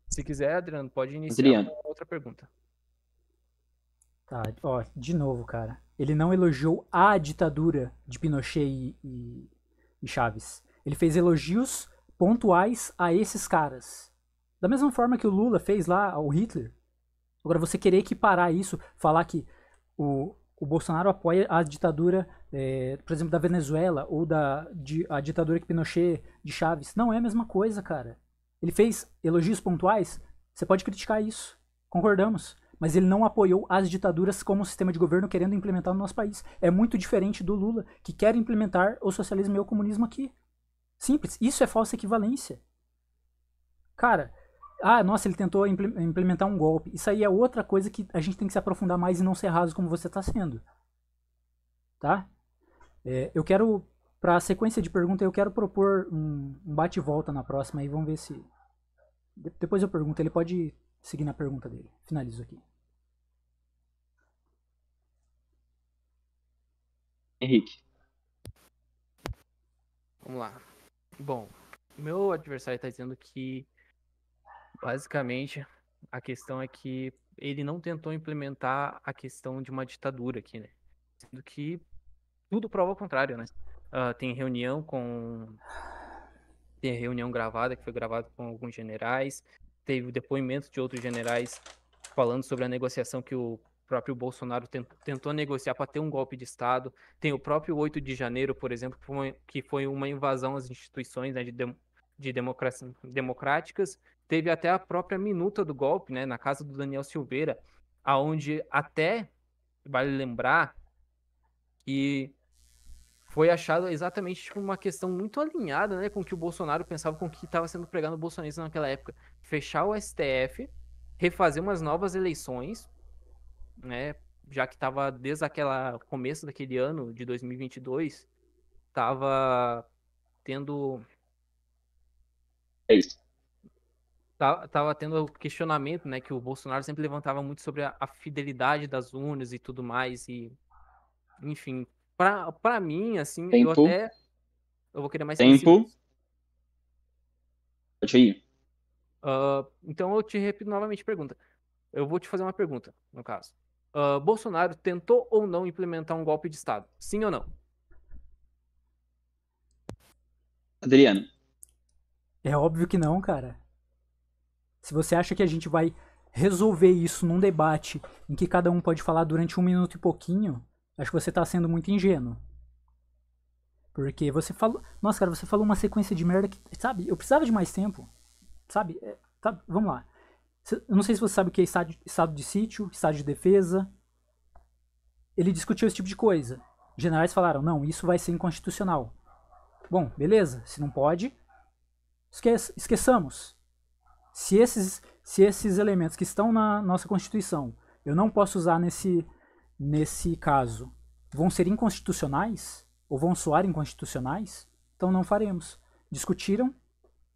Se quiser, Adriano, pode iniciar Adriano. com outra pergunta. Tá, ó, de novo, cara. Ele não elogiou a ditadura de Pinochet e Chaves. Ele fez elogios pontuais a esses caras. Da mesma forma que o Lula fez lá ao Hitler. Agora, você querer equiparar isso, falar que o Bolsonaro apoia a ditadura, por exemplo, da Venezuela ou a ditadura que Pinochet de Chaves. Não é a mesma coisa, cara. Ele fez elogios pontuais, você pode criticar isso. Concordamos. Mas ele não apoiou as ditaduras como sistema de governo querendo implementar no nosso país. É muito diferente do Lula, que quer implementar o socialismo e o comunismo aqui. Simples. Isso é falsa equivalência. Cara, nossa, ele tentou implementar um golpe. Isso aí é outra coisa que a gente tem que se aprofundar mais e não ser raso como você está sendo. Tá? Eu quero, para a sequência de perguntas, eu quero propor um bate e volta na próxima aí. Vamos ver se... Depois eu pergunto, ele pode seguir na pergunta dele. Finalizo aqui. Henrique. Vamos lá. Bom, meu adversário está dizendo que, basicamente, a questão é que ele não tentou implementar a questão de uma ditadura aqui, né? Sendo que tudo prova o contrário, né? Tem reunião gravada, que foi gravada com alguns generais, teve o depoimento de outros generais falando sobre a negociação que o próprio Bolsonaro tentou negociar para ter um golpe de Estado. Tem o próprio 8 de janeiro, por exemplo, que foi uma invasão às instituições, né, democráticas. Teve até a própria minuta do golpe, né, na casa do Daniel Silveira, aonde até vale lembrar que foi achado exatamente tipo, uma questão muito alinhada, né, com o que o Bolsonaro pensava, com o que estava sendo pregado no bolsonarismo naquela época. Fechar o STF, refazer umas novas eleições, né, já que estava desde aquela começo daquele ano de 2022, estava tendo É isso. tava tendo questionamento, né, que o Bolsonaro sempre levantava muito sobre a fidelidade das urnas e tudo mais e enfim, para mim assim, Tempo. eu vou querer mais 15 Tempo. segundos. Pode ir. Então eu te repito novamente a pergunta. Eu vou te fazer uma pergunta, no caso. Bolsonaro tentou ou não implementar um golpe de Estado? Sim ou não? Adriano. É óbvio que não, cara. Se você acha que a gente vai resolver isso num debate em que cada um pode falar durante 1 minuto e pouquinho, acho que você tá sendo muito ingênuo. Porque você falou. Nossa, cara, você falou uma sequência de merda que. Sabe, eu precisava de mais tempo. Sabe? Vamos lá. Eu não sei se você sabe o que é estado de sítio, estado de defesa. Ele discutiu esse tipo de coisa. Generais falaram: não, isso vai ser inconstitucional. Bom, beleza. Se não pode, esqueçamos. Se esses elementos que estão na nossa Constituição eu não posso usar nesse caso, vão ser inconstitucionais ou vão soar inconstitucionais, então não faremos. Discutiram?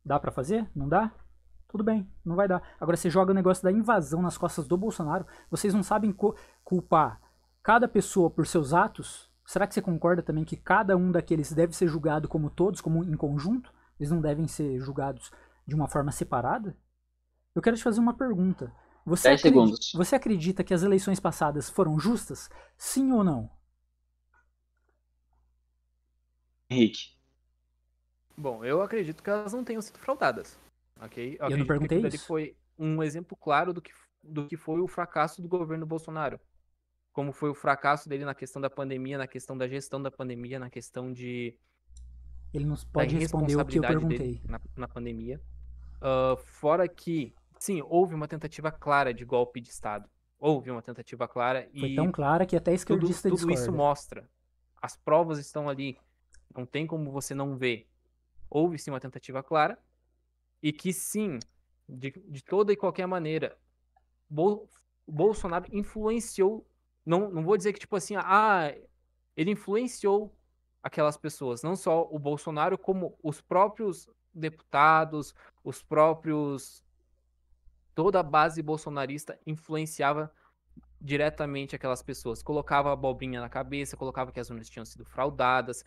Dá pra fazer? Não dá? Tudo bem, não vai dar. Agora você joga o negócio da invasão nas costas do Bolsonaro, vocês não sabem culpar cada pessoa por seus atos? Será que você concorda também que cada um daqueles deve ser julgado como todos, como em conjunto? Eles não devem ser julgados de uma forma separada? Eu quero te fazer uma pergunta. 10 segundos. Você acredita que as eleições passadas foram justas? Sim ou não? Henrique. Bom, eu acredito que elas não tenham sido fraudadas, ok? Eu Eu não acredito que perguntei aquilo ali isso. foi um exemplo claro do que foi o fracasso do governo Bolsonaro. Como foi o fracasso dele na questão da pandemia, na questão da gestão da pandemia, na questão Ele não da pode responder o que eu irresponsabilidade dele perguntei. na pandemia. Fora que, sim, houve uma tentativa clara de golpe de Estado. Houve uma tentativa clara Foi tão e clara que até esquerdista tudo isso discorda. mostra. As provas estão ali. Não tem como você não ver. Houve sim uma tentativa clara e que sim, de toda e qualquer maneira, Bol Bolsonaro influenciou. Não vou dizer que, tipo assim, ele influenciou aquelas pessoas. Não só o Bolsonaro, como os próprios deputados, os próprios. Toda a base bolsonarista influenciava diretamente aquelas pessoas. Colocava a abobrinha na cabeça, colocava que as urnas tinham sido fraudadas.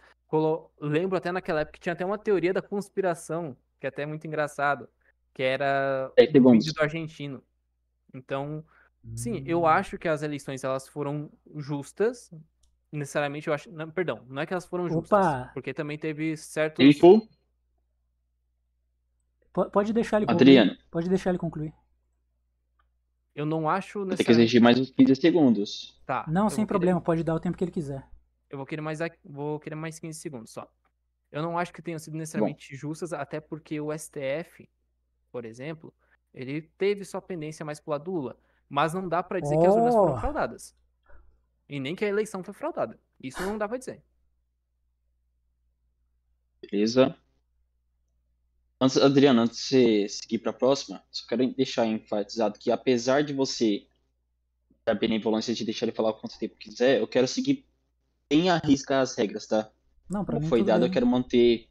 Lembro até naquela época que tinha até uma teoria da conspiração, que é até muito engraçado, que era 10 do vídeo segundos. do argentino. Então, sim, eu Hum. acho que as eleições elas foram justas. Necessariamente eu acho, não, perdão, não é que elas foram justas, Opa! porque também teve certos. Tempo. Pode deixar ele concluir. Adriano. Pode deixar ele concluir. Eu não acho Vou ter que necessariamente. exigir mais uns 15 segundos. Tá, Não, sem problema, pode dar o tempo que ele quiser. eu vou querer mais 15 segundos só. Eu não acho que tenham sido Tá bom. necessariamente justas, até porque o STF, por exemplo, ele teve sua pendência mais pro lado do Lula. Mas não dá pra dizer que as urnas foram Oh! fraudadas. E nem que a eleição foi fraudada. Isso não dá pra dizer. Beleza. Adriano, antes de você seguir para a próxima, só quero deixar enfatizado que apesar de você dar benevolência de deixar ele falar o quanto tempo quiser, eu quero seguir bem à risca as regras, tá? Não, pra Como mim foi tudo dado, eu bem. quero manter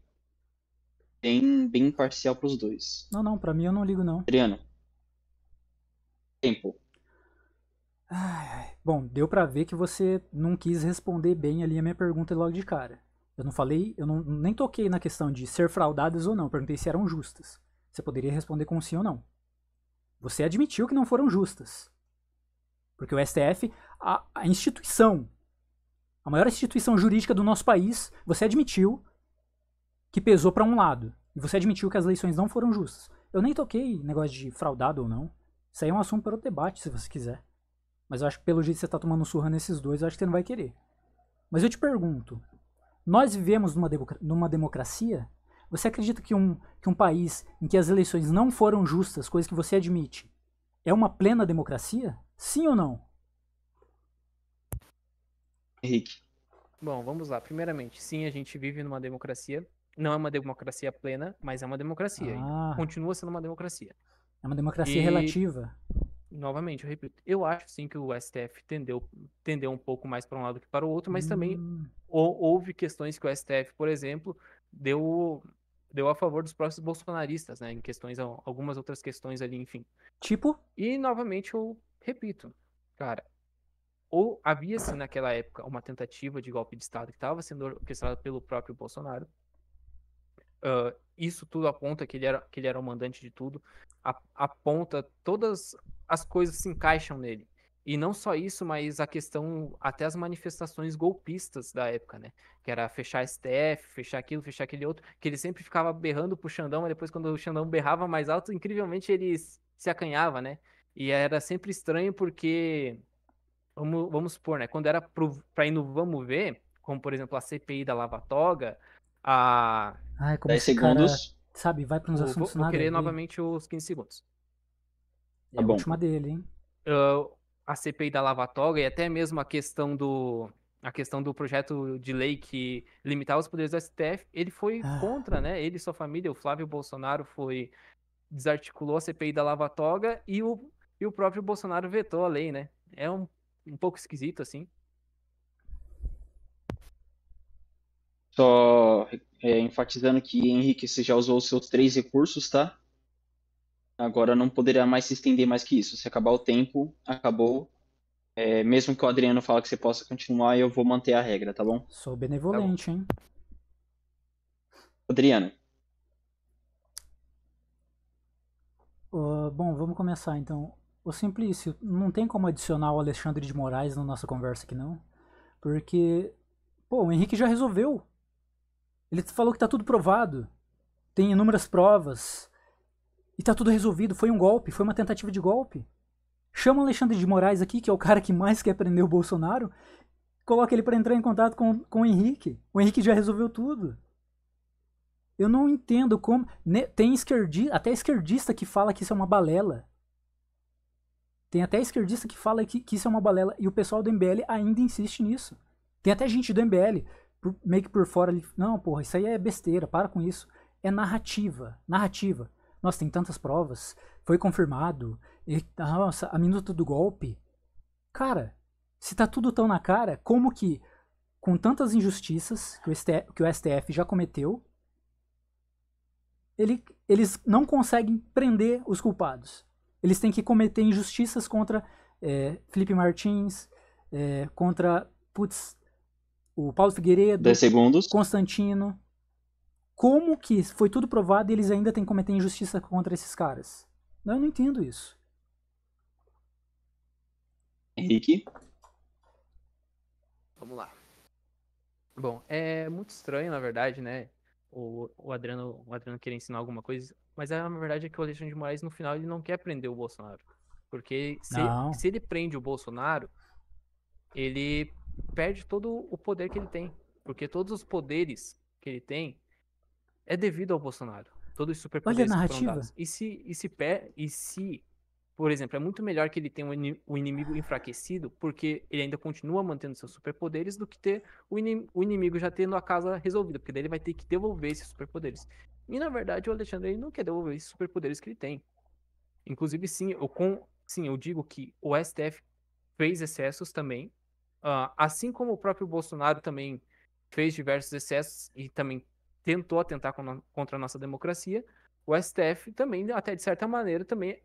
bem imparcial para os dois. Não, pra mim eu não ligo não. Adriano, tempo. Bom, deu pra ver que você não quis responder bem ali a minha pergunta logo de cara. Eu não falei, nem toquei na questão de ser fraudadas ou não. Eu perguntei se eram justas. Você poderia responder com sim ou não. Você admitiu que não foram justas. Porque o STF, a instituição, a maior instituição jurídica do nosso país, você admitiu que pesou para um lado. E você admitiu que as eleições não foram justas. Eu nem toquei negócio de fraudado ou não. Isso aí é um assunto para o debate, se você quiser. Mas eu acho que pelo jeito que você tá tomando surra nesses dois, eu acho que você não vai querer. Mas eu te pergunto, nós vivemos numa democracia? Você acredita que um país em que as eleições não foram justas, coisa que você admite, é uma plena democracia? Sim ou não? Henrique. Bom, vamos lá. Primeiramente, sim, a gente vive numa democracia. Não é uma democracia plena, mas é uma democracia. Ah. Continua sendo uma democracia. É uma democracia E- relativa. Novamente, eu repito, eu acho sim que o STF tendeu um pouco mais para um lado que para o outro, mas também houve questões que o STF, por exemplo, deu a favor dos próprios bolsonaristas, né, em questões, algumas outras questões ali, enfim. Tipo, E novamente eu repito, cara, ou havia sim naquela época uma tentativa de golpe de Estado que estava sendo orquestrada pelo próprio Bolsonaro. Isso tudo aponta que ele era o mandante de tudo, aponta todas as coisas se encaixam nele. E não só isso, mas a questão, até as manifestações golpistas da época, né? Que era fechar STF, fechar aquilo, fechar aquele outro, que ele sempre ficava berrando pro Xandão, mas depois quando o Xandão berrava mais alto, incrivelmente ele se acanhava, né? E era sempre estranho porque, vamos supor, né? Quando era pra ir no Vamos Ver, como por exemplo a CPI da Lava Toga, a ai, como 10 esse cara, segundos. sabe, vai para uns assuntos Vou nada a querer ver. novamente os 15 segundos. É Tá a bom. última dele, hein? A CPI da Lava Toga e até mesmo a questão do projeto de lei que limitava os poderes do STF, ele foi contra, né? Ele e sua família, o Flávio Bolsonaro desarticulou a CPI da Lava Toga e o próprio Bolsonaro vetou a lei, né? É um pouco esquisito, assim. Só enfatizando que, Henrique, você já usou os seus 3 recursos, tá? Agora não poderia mais se estender mais que isso. Se acabar o tempo, acabou. Mesmo que o Adriano fale que você possa continuar, eu vou manter a regra, tá bom? Sou benevolente, hein? Adriano, Bom, vamos começar então. O Simplício, não tem como adicionar o Alexandre de Moraes na nossa conversa aqui não, porque, pô, o Henrique já resolveu. Ele falou que tá tudo provado, tem inúmeras provas, e tá tudo resolvido. Foi um golpe, foi uma tentativa de golpe. Chama o Alexandre de Moraes aqui, que é o cara que mais quer prender o Bolsonaro, coloca ele para entrar em contato com o Henrique. O Henrique já resolveu tudo. Eu não entendo como. Tem até esquerdista que fala que isso é uma balela. Tem até esquerdista que fala que isso é uma balela. E o pessoal do MBL ainda insiste nisso. Tem até gente do MBL, meio que por fora ali. Não, porra, isso aí é besteira, para com isso. É narrativa. Narrativa. Nossa, tem tantas provas. Foi confirmado. Nossa, a minuta do golpe. Cara, se tá tudo tão na cara, como que, com tantas injustiças que o STF já cometeu, eles não conseguem prender os culpados. Eles têm que cometer injustiças contra Felipe Martins, contra o Paulo Figueiredo, 10 segundos. Constantino. Como que foi tudo provado e eles ainda têm que cometer injustiça contra esses caras? Eu não entendo isso. Henrique, Vamos lá. Bom, é muito estranho, na verdade, né? O Adriano querer ensinar alguma coisa, mas a verdade é que o Alexandre de Moraes, no final, ele não quer prender o Bolsonaro. Porque Não. se ele prende o Bolsonaro, ele perde todo o poder que ele tem. Porque todos os poderes que ele tem é devido ao Bolsonaro. Todos os Olha a superpoderes que foram narrativa. dados. E se, por exemplo, é muito melhor que ele tenha o inimigo enfraquecido, porque ele ainda continua mantendo seus superpoderes, do que ter o inimigo já tendo a casa resolvida, porque daí ele vai ter que devolver esses superpoderes. E na verdade o Alexandre ele não quer devolver esses superpoderes que ele tem. Inclusive, sim, eu digo que o STF fez excessos também, assim como o próprio Bolsonaro também fez diversos excessos e também tentou atentar contra a nossa democracia. O STF também, até de certa maneira, também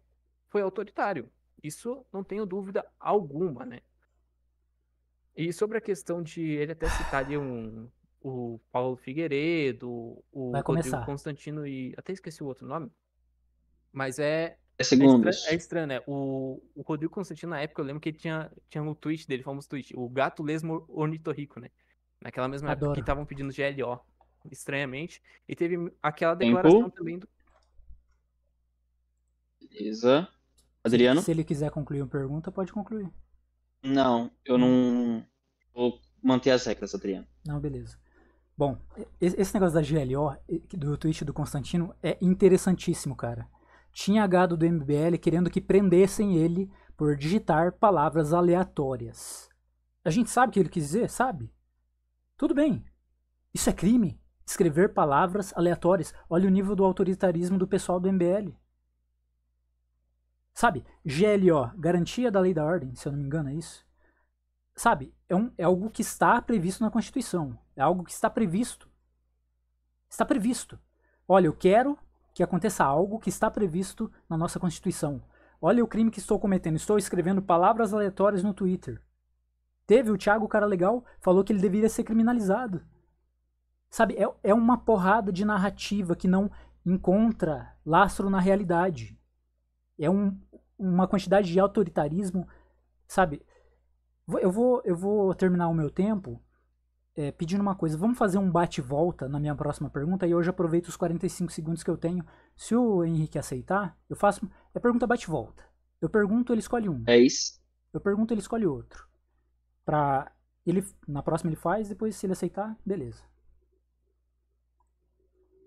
foi autoritário. Isso não tenho dúvida alguma, né? E sobre a questão de ele até citar ali o Paulo Figueiredo, o Vai Rodrigo começar. Constantino e até esqueci o outro nome, mas é Segundos. estranho, né? O Rodrigo Constantino, na época, eu lembro que ele tinha um tweet dele, famoso tweet, o gato lesmo ornitorrinco, né? Naquela mesma época que Adoro. estavam pedindo GLO, estranhamente. E teve aquela declaração Tempo. também do. Beleza. Se ele, Adriano? se ele quiser concluir uma pergunta, pode concluir. Não, eu não vou manter as regras, Adriano. Não, beleza. Bom, esse negócio da GLO, do tweet do Constantino, é interessantíssimo, cara. Tinha gado do MBL querendo que prendessem ele por digitar palavras aleatórias. A gente sabe o que ele quis dizer? Sabe? Tudo bem. Isso é crime. Escrever palavras aleatórias. Olha o nível do autoritarismo do pessoal do MBL. Sabe? GLO, Garantia da Lei da Ordem, se eu não me engano, é isso? Sabe? É algo que está previsto na Constituição. É algo que está previsto. Está previsto. Olha, eu quero que aconteça algo que está previsto na nossa Constituição. Olha o crime que estou cometendo. Estou escrevendo palavras aleatórias no Twitter. Teve o Thiago Cara Legal, falou que ele deveria ser criminalizado. Sabe, é uma porrada de narrativa que não encontra lastro na realidade. É uma quantidade de autoritarismo, sabe? Eu vou terminar o meu tempo pedindo uma coisa. Vamos fazer um bate-volta na minha próxima pergunta e hoje aproveito os 45 segundos que eu tenho. Se o Henrique aceitar, eu faço. É pergunta bate-volta. Eu pergunto, ele escolhe um. É isso. Eu pergunto, ele escolhe outro. Na próxima ele faz, depois se ele aceitar, beleza.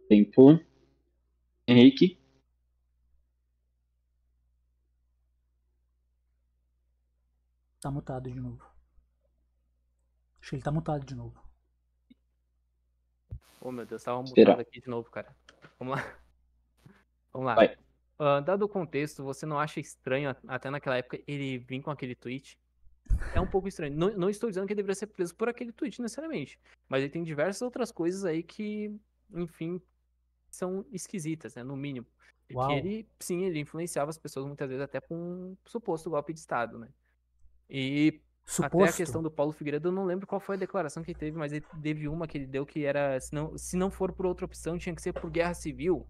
Tempo. Henrique. Tá mutado de novo. Acho que ele tá mutado de novo. Oh, meu Deus, tava Esperar. mutado aqui de novo, cara. Vamos lá. Vamos lá. Vai. Dado o contexto, você não acha estranho, até naquela época, ele vir com aquele tweet? É um pouco estranho. Não estou dizendo que ele deveria ser preso por aquele tweet, necessariamente. Mas ele tem diversas outras coisas aí que, enfim, são esquisitas, né? No mínimo. Porque Uau. ele influenciava as pessoas muitas vezes até com um suposto golpe de Estado, né? E até a questão Suposto. do Paulo Figueiredo, eu não lembro qual foi a declaração que ele teve, mas ele teve uma que ele deu que era, se não for por outra opção, tinha que ser por guerra civil,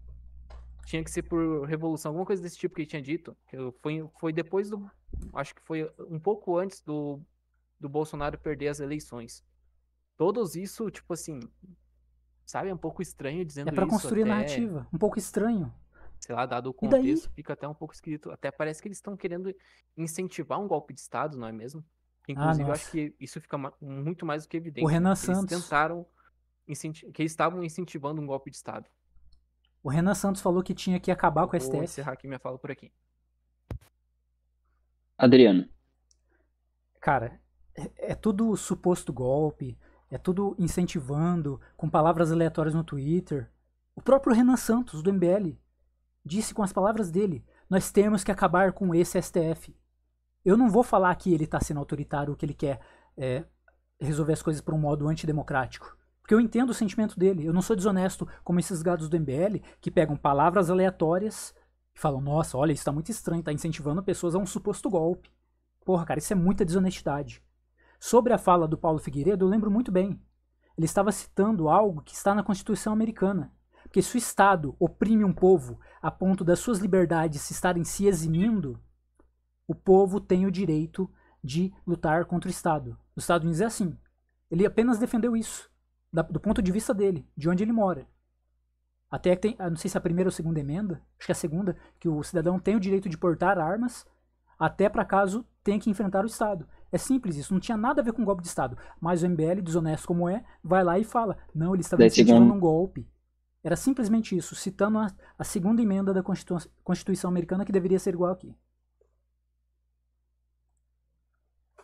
tinha que ser por revolução, alguma coisa desse tipo que ele tinha dito. Foi depois do, acho que foi um pouco antes do Bolsonaro perder as eleições. Todos isso, tipo assim, sabe, é um pouco estranho É dizendo pra isso, construir a até, narrativa. Um pouco estranho. sei lá, dado o E daí? contexto, fica até um pouco esquisito. Até parece que eles estão querendo incentivar um golpe de Estado, não é mesmo? Ah, Inclusive, eu acho nossa. que isso fica muito mais do que O evidente, né? Renan Que eles Santos. tentaram, que eles estavam incentivando um golpe de Estado. O Renan Santos falou que tinha que acabar Eu com o vou STF. encerrar aqui minha fala por aqui. Adriano. Cara, é tudo suposto golpe. É tudo incentivando, com palavras aleatórias no Twitter. O próprio Renan Santos, do MBL, disse com as palavras dele: nós temos que acabar com esse STF. Eu não vou falar que ele está sendo autoritário, que ele quer resolver as coisas por um modo antidemocrático. Porque eu entendo o sentimento dele. Eu não sou desonesto como esses gados do MBL que pegam palavras aleatórias e falam: nossa, olha, isso está muito estranho, está incentivando pessoas a um suposto golpe. Porra, cara, isso é muita desonestidade. Sobre a fala do Paulo Figueiredo, eu lembro muito bem. Ele estava citando algo que está na Constituição americana. Porque se o Estado oprime um povo a ponto das suas liberdades estarem se eximindo, o povo tem o direito de lutar contra o Estado. Nos Estados Unidos é assim. Ele apenas defendeu isso, do ponto de vista dele, de onde ele mora. Até tem, não sei se é a primeira ou a segunda emenda, acho que é a segunda, que o cidadão tem o direito de portar armas até para caso tenha que enfrentar o Estado. É simples isso, não tinha nada a ver com golpe de Estado. Mas o MBL, desonesto como é, vai lá e fala: não, ele estava incentivando um golpe. Era simplesmente isso, citando a segunda emenda da Constituição americana, que deveria ser igual aqui.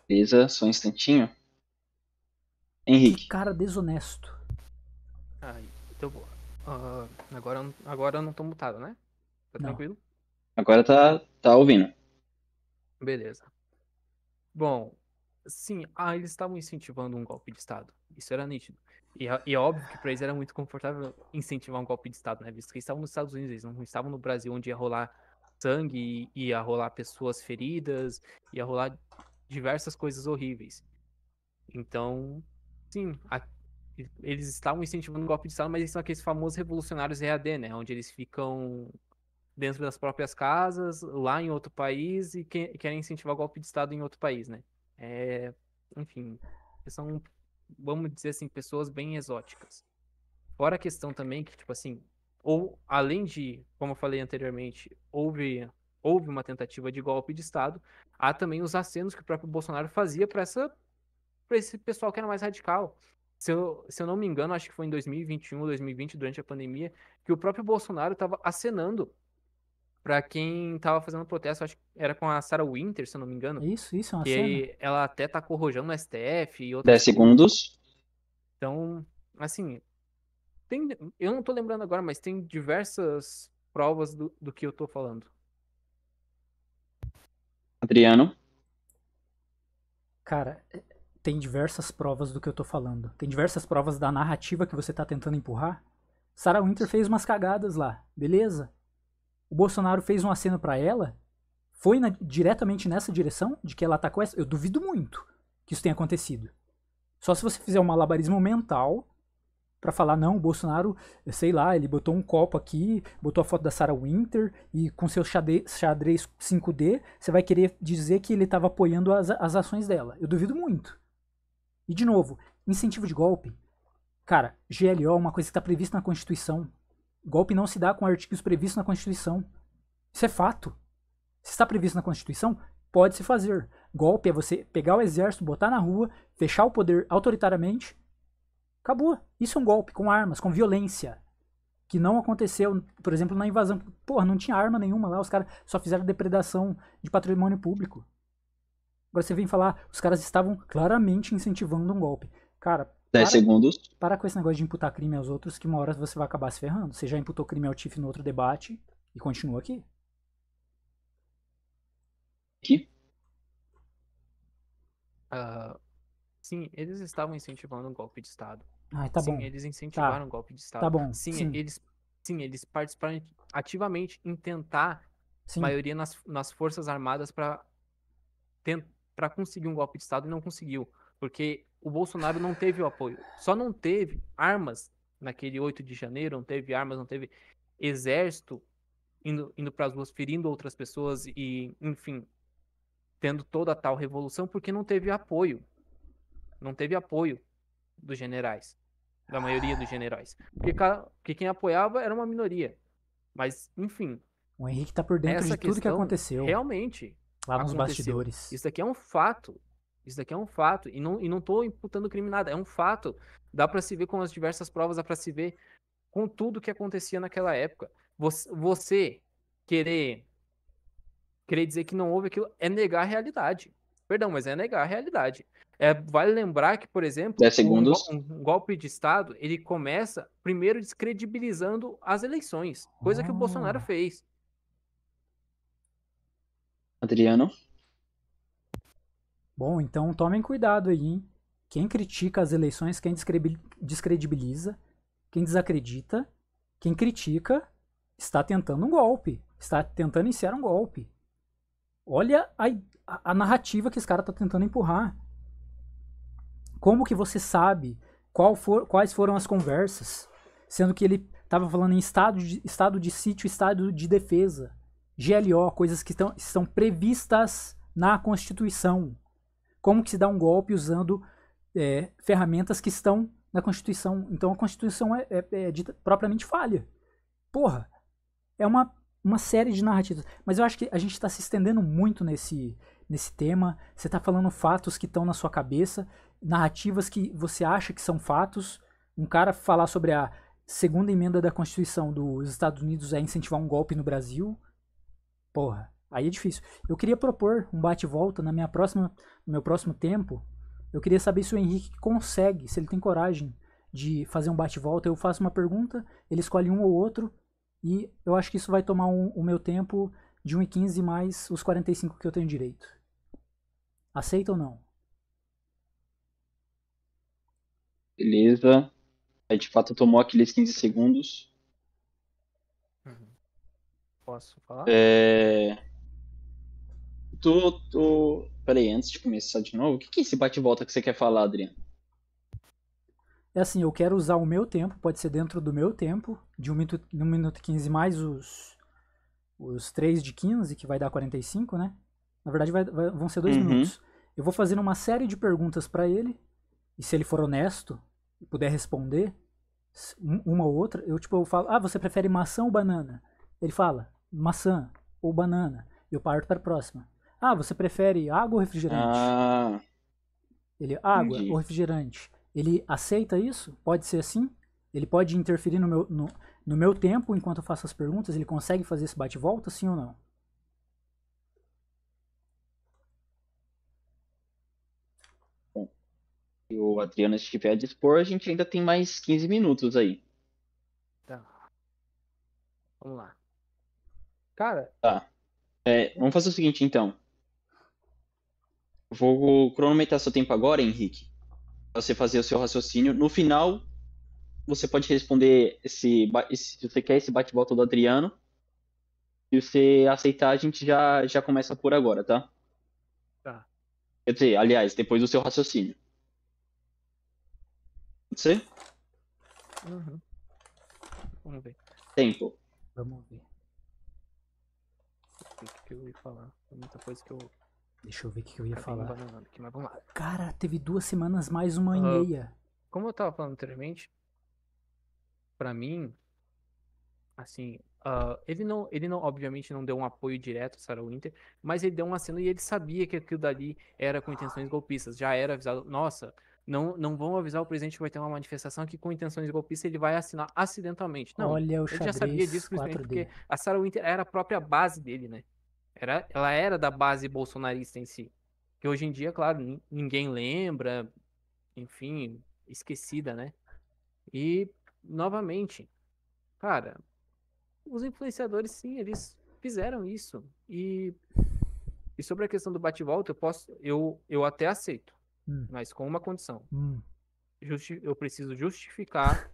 Beleza, só um instantinho. Henrique. Cara desonesto. Então, agora eu não tô mutado, né? Tá Não. tranquilo? Agora tá ouvindo. Beleza. Bom, sim, eles estavam incentivando um golpe de Estado. Isso era nítido. E é óbvio que para eles era muito confortável incentivar um golpe de Estado, né? Visto que eles estavam nos Estados Unidos, eles não estavam no Brasil, onde ia rolar sangue, ia rolar pessoas feridas, ia rolar diversas coisas horríveis. Então, sim, eles estavam incentivando o golpe de Estado, mas eles são aqueles famosos revolucionários EAD, né? Onde eles ficam dentro das próprias casas, lá em outro país, e querem incentivar o golpe de Estado em outro país, né? É, enfim, são, vamos dizer assim, pessoas bem exóticas. Fora a questão também que, tipo assim, ou além de, como eu falei anteriormente, houve uma tentativa de golpe de Estado, há também os acenos que o próprio Bolsonaro fazia para esse pessoal que era mais radical. Se eu não me engano, acho que foi em 2021, 2020, durante a pandemia, que o próprio Bolsonaro estava acenando para quem estava fazendo protesto, acho que era com a Sarah Winter, se eu não me engano, Isso é uma cena. que ela até tacou rojão no STF e outras 10 coisas. segundos. Então, assim, eu não tô lembrando agora, mas tem diversas provas do que eu tô falando. Adriano. Cara, tem diversas provas do que eu tô falando. Tem diversas provas da narrativa que você tá tentando empurrar. Sarah Winter fez umas cagadas lá, beleza? O Bolsonaro fez um aceno pra ela. Foi diretamente nessa direção de que ela atacou essa. Eu duvido muito que isso tenha acontecido. Só se você fizer um malabarismo mental pra falar, não, o Bolsonaro, sei lá, ele botou um copo aqui, botou a foto da Sarah Winter e com seu xadrez 5D, você vai querer dizer que ele tava apoiando as ações dela. Eu duvido muito. E de novo, incentivo de golpe. Cara, GLO é uma coisa que está prevista na Constituição. Golpe não se dá com artigos previstos na Constituição. Isso é fato. Se está previsto na Constituição, pode se fazer. Golpe é você pegar o exército, botar na rua, fechar o poder autoritariamente. Acabou. Isso é um golpe com armas, com violência. Que não aconteceu, por exemplo, na invasão. Porra, não tinha arma nenhuma lá, os caras só fizeram depredação de patrimônio público. Agora você vem falar, os caras estavam claramente incentivando um golpe. Cara, 10 segundos. para com esse negócio de imputar crime aos outros, que uma hora você vai acabar se ferrando. Você já imputou crime ao Tiff no outro debate e continua aqui. Aqui. Sim, eles estavam incentivando um golpe de Estado. Ai, tá Sim, bom. eles incentivaram Tá, um golpe de tá Estado. bom. Sim, Sim, eles participaram ativamente em tentar sim. maioria nas Forças Armadas para conseguir um golpe de Estado e não conseguiu. Porque o Bolsonaro não teve o apoio. Só não teve armas naquele 8 de janeiro, não teve armas, não teve exército indo para as ruas ferindo outras pessoas e, enfim, tendo toda a tal revolução porque não teve apoio. Não teve apoio dos generais, da maioria dos generais. Porque quem apoiava era uma minoria. Mas, enfim, O Henrique tá por dentro de essa tudo que questão aconteceu realmente lá nos aconteceu. bastidores. Isso daqui é um fato. Isso daqui é um fato. E não tô imputando crime nada. É um fato. Dá pra se ver com as diversas provas, dá pra se ver com tudo que acontecia naquela época. Você querer dizer que não houve aquilo é negar a realidade. Perdão, mas é negar a realidade. Vale lembrar que, por exemplo, 10 segundos. um golpe de Estado, ele começa primeiro descredibilizando as eleições, coisa que o Bolsonaro fez. Adriano. Bom, então tomem cuidado aí, hein? Quem critica as eleições, quem descredibiliza, quem desacredita, quem critica, está tentando um golpe. Está tentando iniciar um golpe. Olha a narrativa que esse cara está tentando empurrar. Como que você sabe quais foram as conversas? Sendo que ele estava falando em estado de sítio, estado de defesa. GLO, coisas que estão previstas na Constituição. Como que se dá um golpe usando ferramentas que estão na Constituição? Então a Constituição é dita propriamente falha. Porra, é uma série de narrativas. Mas eu acho que a gente está se estendendo muito nesse tema. Você está falando fatos que estão na sua cabeça, narrativas que você acha que são fatos. Um cara falar sobre a segunda emenda da Constituição dos Estados Unidos é incentivar um golpe no Brasil. Porra, aí é difícil. Eu queria propor um bate-volta no meu próximo tempo. Eu queria saber se o Henrique consegue, se ele tem coragem de fazer um bate-volta. Eu faço uma pergunta, ele escolhe um ou outro. E eu acho que isso vai tomar o meu tempo de 1h15 mais os 45 que eu tenho direito. Aceita ou não? Beleza. Aí, de fato, tomou aqueles 15 segundos. Posso falar? Peraí, antes de começar de novo, o que é esse bate-volta que você quer falar, Adriano? É assim, eu quero usar o meu tempo, pode ser dentro do meu tempo, de 1 minuto e 15 mais os 3 de 15, que vai dar 45, né? Na verdade vão ser 2 Uhum. minutos. Eu vou fazendo uma série de perguntas para ele, e se ele for honesto e puder responder uma ou outra, eu falo, você prefere maçã ou banana? Ele fala, maçã ou banana. Eu parto para a próxima. Você prefere água ou refrigerante? Ah, Ele, água ou entendi. refrigerante? Ele aceita isso? Pode ser assim? Ele pode interferir no meu tempo enquanto eu faço as perguntas? Ele consegue fazer esse bate-volta, sim ou não? Bom, se o Adriano estiver a dispor, a gente ainda tem mais 15 minutos aí. Tá, vamos lá. Cara, Tá. Vamos fazer o seguinte, então. Vou cronometrar seu tempo agora, Henrique. Pra você fazer o seu raciocínio. No final, você pode responder se você quer esse bate-volta do Adriano. Se você aceitar, a gente já começa por agora, tá? tá. Quer dizer, aliás, depois do seu raciocínio. Pode ser? Uhum. Vamos ver. Tempo. Vamos ver. O que eu ia falar? Tem muita coisa que eu Deixa eu ver o que eu ia acabei falar. embananando aqui, mas vamos lá. Cara, teve 2 semanas mais 1 e Ah, meia. como eu tava falando anteriormente, pra mim, assim, ele não, obviamente, não deu um apoio direto a Sarah Winter, mas ele deu um aceno e ele sabia que aquilo dali era com intenções golpistas. Já era avisado, nossa, não vão avisar o presidente que vai ter uma manifestação que com intenções golpistas ele vai assinar acidentalmente. Não, Olha o ele já sabia xadrez disso, principalmente 4D. porque a Sarah Winter era a própria base dele, né? Ela era da base bolsonarista em si. Que hoje em dia, claro, ninguém lembra, enfim, esquecida, né? E, novamente, cara, os influenciadores, sim, eles fizeram isso. E sobre a questão do bate-volta, eu até aceito, Hum, mas com uma condição. hum. Eu preciso justificar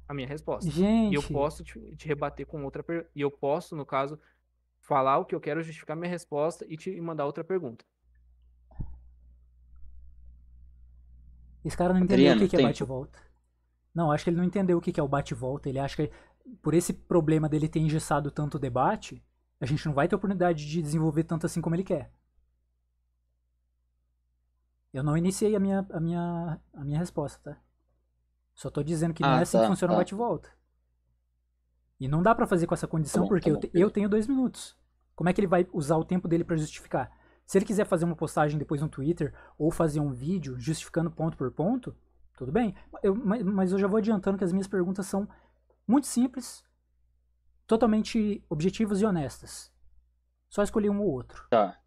a minha resposta. E eu Gente, posso te rebater com outra pergunta. E eu posso, no caso, falar o que eu quero, justificar minha resposta e te mandar outra pergunta. esse cara não entendeu o Adriano, que é tempo. bate-volta. Não, acho que ele não entendeu o que é o bate-volta. Ele acha que por esse problema dele ter engessado tanto o debate, a gente não vai ter oportunidade de desenvolver tanto assim como ele quer. Eu não iniciei a minha resposta, tá? Só tô dizendo que não é Ah, assim que tá, funciona o tá. bate-volta. E não dá pra fazer com essa condição Tá porque bom, eu beleza. tenho 2 minutos. Como é que ele vai usar o tempo dele pra justificar? Se ele quiser fazer uma postagem depois no Twitter ou fazer um vídeo justificando ponto por ponto, tudo bem. Mas eu já vou adiantando que as minhas perguntas são muito simples, totalmente objetivas e honestas. Só escolher um ou outro. Tá.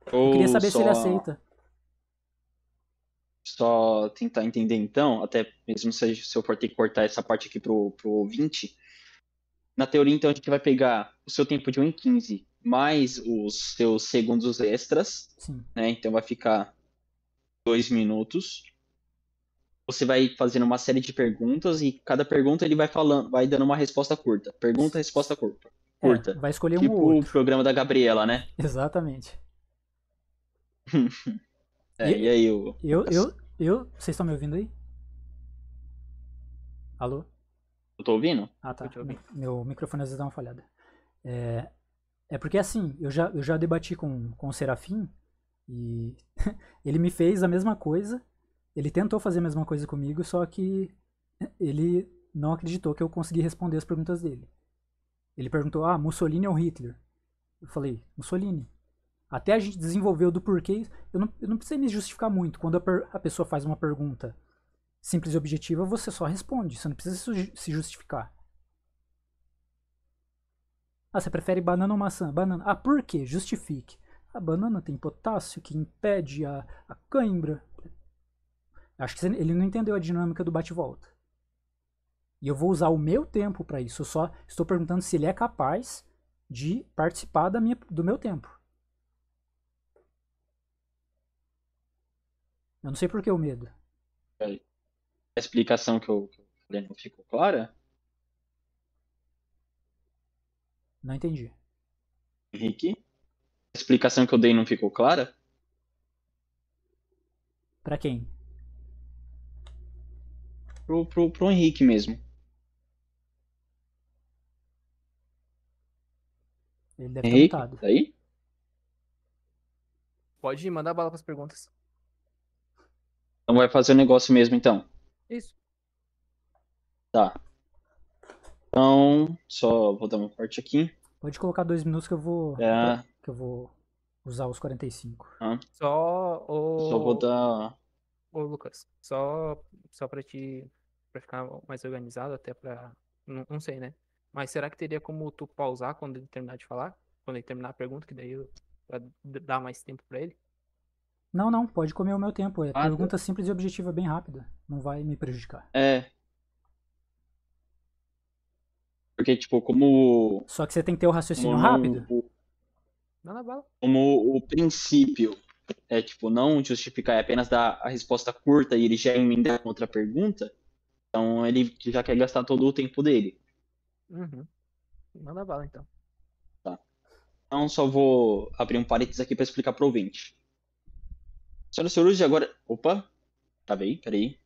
Eu queria Ou saber se ele só, aceita. só tentar entender então, até mesmo se eu for ter que cortar essa parte aqui pro ouvinte. Na teoria, então, a gente vai pegar o seu tempo de 1 em 15 mais os seus segundos extras, Sim. né? Então vai ficar 2 minutos. Você vai fazendo uma série de perguntas e cada pergunta ele vai falando, vai dando uma resposta curta. Pergunta, resposta curta. Curta. Vai escolher um ou Tipo o outro. programa da Gabriela, né? Exatamente. E E aí, o Lucas? vocês estão me ouvindo aí? Alô? Eu tô ouvindo? Tô Tá. te ouvindo. Meu microfone às vezes dá uma falhada. É porque assim, eu já debati com o Serafim e ele me fez a mesma coisa. Ele tentou fazer a mesma coisa comigo, só que ele não acreditou que eu consegui responder as perguntas dele. Ele perguntou: Mussolini ou Hitler? Eu falei: Mussolini. Até a gente desenvolveu do porquê. Eu não precisei me justificar muito. Quando a pessoa faz uma pergunta simples e objetiva, você só responde. Você não precisa se justificar. Você prefere banana ou maçã? Banana. Por quê? Justifique. A banana tem potássio que impede a cãibra. Acho que ele não entendeu a dinâmica do bate-volta. E eu vou usar o meu tempo para isso. Eu só estou perguntando se ele é capaz de participar do meu tempo. Eu não sei por que o medo. A explicação que eu falei não ficou clara? Não entendi. Henrique? A explicação que eu dei não ficou clara? Pra quem? pro Henrique mesmo. Ele deve estar Henrique, mutado. tá aí? Pode mandar bala pras perguntas. Então vai fazer o negócio mesmo, então. Isso. Tá. Então, só vou dar uma parte aqui. Pode colocar 2 minutos que eu vou É, usar os 45. Só só vou o. dar. Ô, Lucas, só pra ficar mais organizado, até pra, não sei, né? Mas será que teria como tu pausar quando ele terminar de falar? Quando ele terminar a pergunta, que daí pra dar mais tempo pra ele? Não, pode comer o meu tempo. É Ah, pergunta simples e objetiva bem rápida. Não vai me prejudicar. Porque, tipo, como, Só que você tem que ter o raciocínio como, não, rápido. Dá na bala. como o princípio é, tipo, não justificar, é apenas dar a resposta curta e ele já emenda com outra pergunta, então ele já quer gastar todo o tempo dele. Uhum. Manda bala, então. Tá. Então, só vou abrir um parênteses aqui para explicar pro ouvinte. Senhoras e senhores, agora. Opa! Tá bem, peraí.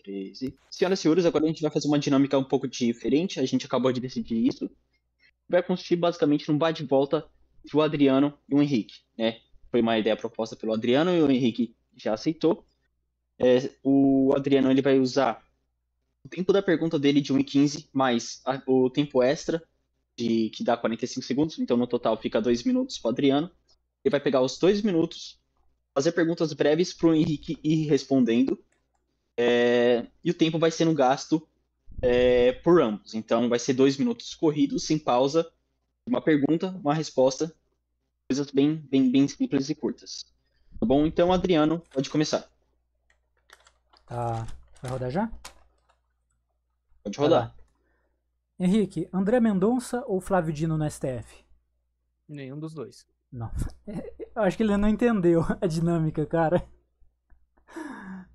13. Senhoras e senhores, agora a gente vai fazer uma dinâmica um pouco diferente. A gente acabou de decidir isso. Vai consistir basicamente num bate-volta do Adriano e o Henrique, né? Foi uma ideia proposta pelo Adriano e o Henrique já aceitou. O Adriano ele vai usar o tempo da pergunta dele de 1:15 mais o tempo extra que dá 45 segundos. Então no total fica 2 minutos para o Adriano. Ele vai pegar os 2 minutos, fazer perguntas breves para o Henrique ir respondendo. E o tempo vai sendo gasto por ambos. Então vai ser 2 minutos corridos, sem pausa, uma pergunta, uma resposta, coisas bem simples e curtas. Tá bom? Então, Adriano, pode começar. Tá. Vai rodar já? Pode Vai lá. rodar. Henrique, André Mendonça ou Flávio Dino no STF? Nenhum dos dois. Não. Eu acho que ele não entendeu a dinâmica, cara.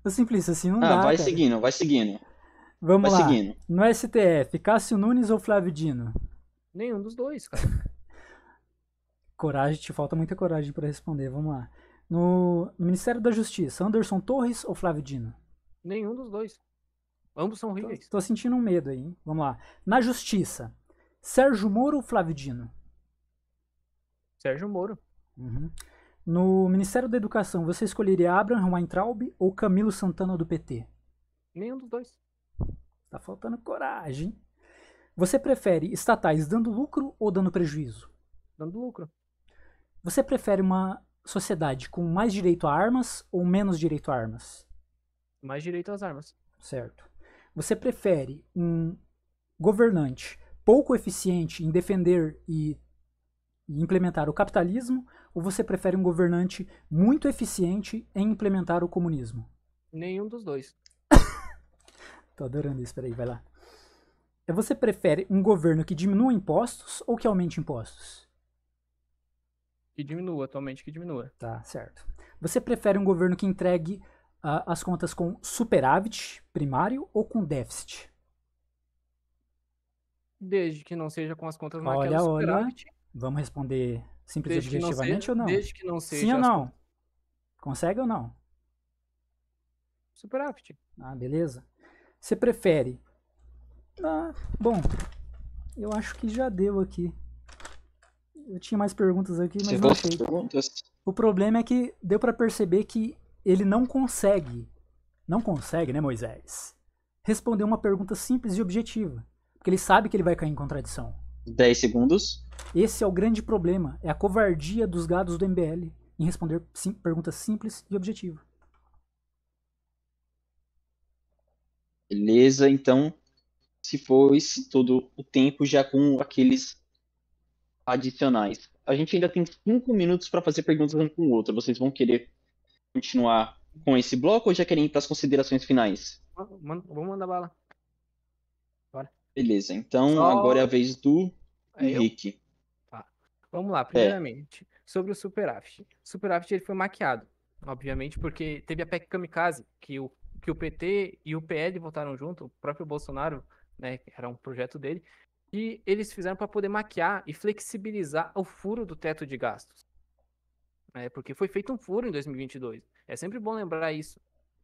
É simples assim, não dá, Vai cara. seguindo, vai seguindo. Vamos Vai lá. seguindo. No STF, Cássio Nunes ou Flávio Dino? Nenhum dos dois, cara. Coragem, te falta muita coragem para responder. Vamos lá. No Ministério da Justiça, Anderson Torres ou Flávio Dino? Nenhum dos dois. Ambos são horríveis. Tô sentindo um medo aí, hein? Vamos lá. Na Justiça, Sérgio Moro ou Flávio Dino? Sérgio Moro. Uhum. No Ministério da Educação, você escolheria Abraham Weintraub ou Camilo Santana do PT? Nenhum dos dois. Tá faltando coragem. Você prefere estatais dando lucro ou dando prejuízo? Dando lucro. Você prefere uma sociedade com mais direito a armas ou menos direito a armas? Mais direito às armas. Certo. Você prefere um governante pouco eficiente em defender e implementar o capitalismo ou você prefere um governante muito eficiente em implementar o comunismo? Nenhum dos dois. Tô adorando isso, peraí, vai lá. Você prefere um governo que diminua impostos ou que aumente impostos? Que diminua, atualmente que diminua. Tá, certo. Você prefere um governo que entregue as contas com superávit primário ou com déficit? Desde que não seja com as contas Olha, naquela olha. superávit. Vamos responder simples e Desde que não objetivamente seja, ou não? desde que não seja Sim ou as não? contas Consegue ou não? superávit. Ah, beleza. Você prefere? Bom, eu acho que já deu aqui. Eu tinha mais perguntas aqui, mas Você não falou achei. as perguntas? O problema é que deu pra perceber que ele não consegue, né, Moisés, responder uma pergunta simples e objetiva, porque ele sabe que ele vai cair em contradição. 10 segundos. Esse é o grande problema, é a covardia dos gados do MBL em responder perguntas simples e objetivas. Beleza, então, se for esse todo o tempo já com aqueles adicionais. A gente ainda tem 5 minutos para fazer perguntas um com o outro. Vocês vão querer continuar com esse bloco ou já querem ir para as considerações finais? Vamos mandar bala. Bora. Beleza, então Só- agora é a vez do É eu? Henrique. Tá. Vamos lá, primeiramente, sobre o superávit. O superávit ele foi maquiado, obviamente, porque teve a PEC Kamikaze, que o PT e o PL votaram junto, o próprio Bolsonaro, né, que era um projeto dele, e eles fizeram para poder maquiar e flexibilizar o furo do teto de gastos. Porque foi feito um furo em 2022. É sempre bom lembrar isso.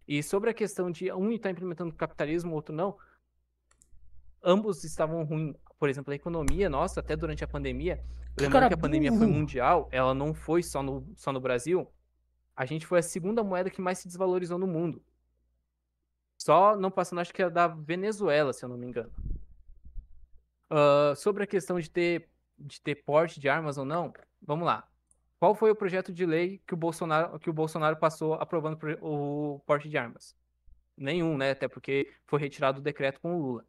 E sobre a questão de um estar implementando capitalismo, o outro não, ambos estavam ruins. Por exemplo, a economia nossa, até durante a pandemia, Que lembrando cara que a pandemia foi burro! mundial, ela não foi só no Brasil, a gente foi a segunda moeda que mais se desvalorizou no mundo. Só não passando, acho que é da Venezuela, se eu não me engano. Sobre a questão de ter porte de armas ou não, vamos lá. Qual foi o projeto de lei que o Bolsonaro passou aprovando o porte de armas? Nenhum, né? Até porque foi retirado o decreto com o Lula.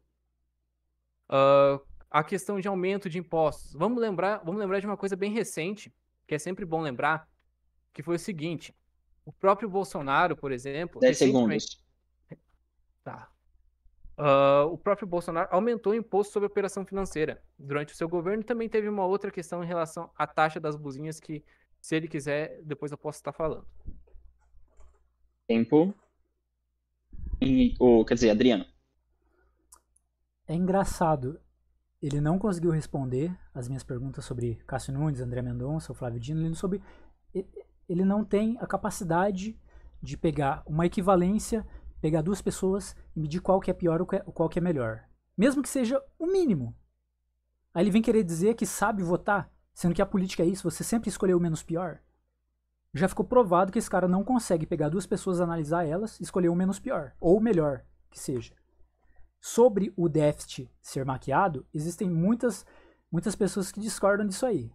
A questão de aumento de impostos. Vamos lembrar de uma coisa bem recente, que é sempre bom lembrar, que foi o seguinte: o próprio Bolsonaro, por exemplo, 10 recentemente, segundos. tá. O próprio Bolsonaro aumentou o imposto sobre operação financeira. Durante o seu governo também teve uma outra questão em relação à taxa das buzinhas que, se ele quiser, depois eu posso estar falando. Tempo. Quer dizer, Adriano. É engraçado. Ele não conseguiu responder as minhas perguntas sobre Cássio Nunes, André Mendonça, o Flávio Dino. Ele não tem a capacidade de pegar uma equivalência, pegar duas pessoas e medir qual que é pior ou qual que é melhor. Mesmo que seja o mínimo. Aí ele vem querer dizer que sabe votar, sendo que a política é isso, você sempre escolheu o menos pior. Já ficou provado que esse cara não consegue pegar duas pessoas, analisar elas e escolher o menos pior, ou o melhor que seja. Sobre o déficit ser maquiado, existem muitas pessoas que discordam disso aí.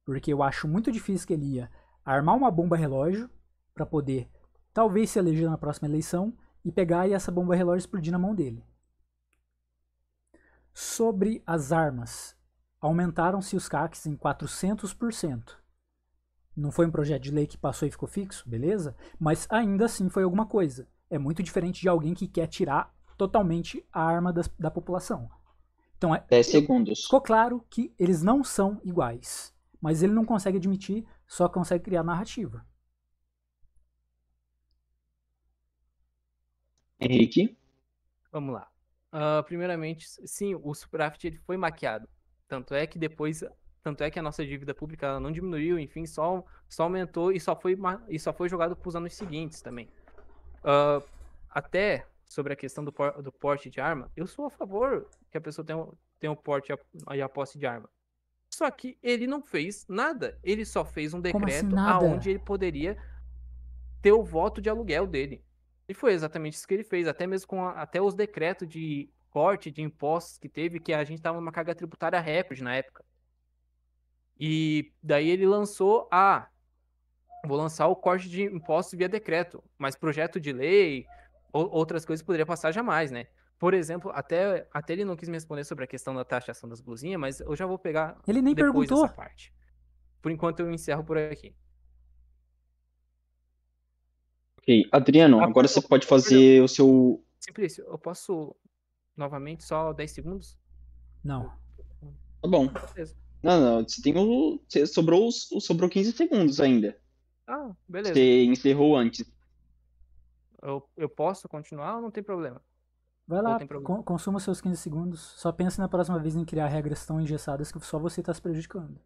Porque eu acho muito difícil que ele ia armar uma bomba relógio para poder talvez se eleger na próxima eleição e pegar essa bomba relógio e explodir na mão dele. Sobre as armas, aumentaram-se os CACs em 400%. Não foi um projeto de lei que passou e ficou fixo, beleza? Mas ainda assim foi alguma coisa. É muito diferente de alguém que quer tirar totalmente a arma da população. Então 10 segundos. ficou claro que eles não são iguais. Mas ele não consegue admitir, só consegue criar narrativa. Henrique. Vamos lá. Primeiramente, sim, o superávit ele foi maquiado. Tanto é que a nossa dívida pública ela não diminuiu, enfim, só aumentou e só foi jogado para os anos seguintes também. Até sobre a questão do porte de arma, eu sou a favor que a pessoa tenha o porte e a posse de arma. Só que ele não fez nada. Ele só fez um Como assim decreto nada? aonde ele poderia ter o voto de aluguel dele. E foi exatamente isso que ele fez, até mesmo até os decretos de corte de impostos que teve, que a gente estava numa carga tributária recorde na época. E daí ele lançou vou lançar o corte de impostos via decreto, mas projeto de lei, outras coisas poderia passar jamais, né? Por exemplo, até ele não quis me responder sobre a questão da taxação das blusinhas, mas eu já vou pegar Ele nem depois perguntou. essa parte. Por enquanto eu encerro por aqui. Ok. Adriano, agora você pode fazer o seu. Simplício, eu posso novamente só 10 segundos? Não. Tá bom. Beleza. Não, você tem o. Sobrou 15 segundos ainda. Beleza. Você encerrou antes. Eu posso continuar ou não tem problema? Vai Ou lá, tem problema? consuma seus 15 segundos. Só pense na próxima vez em criar regras tão engessadas que só você está se prejudicando.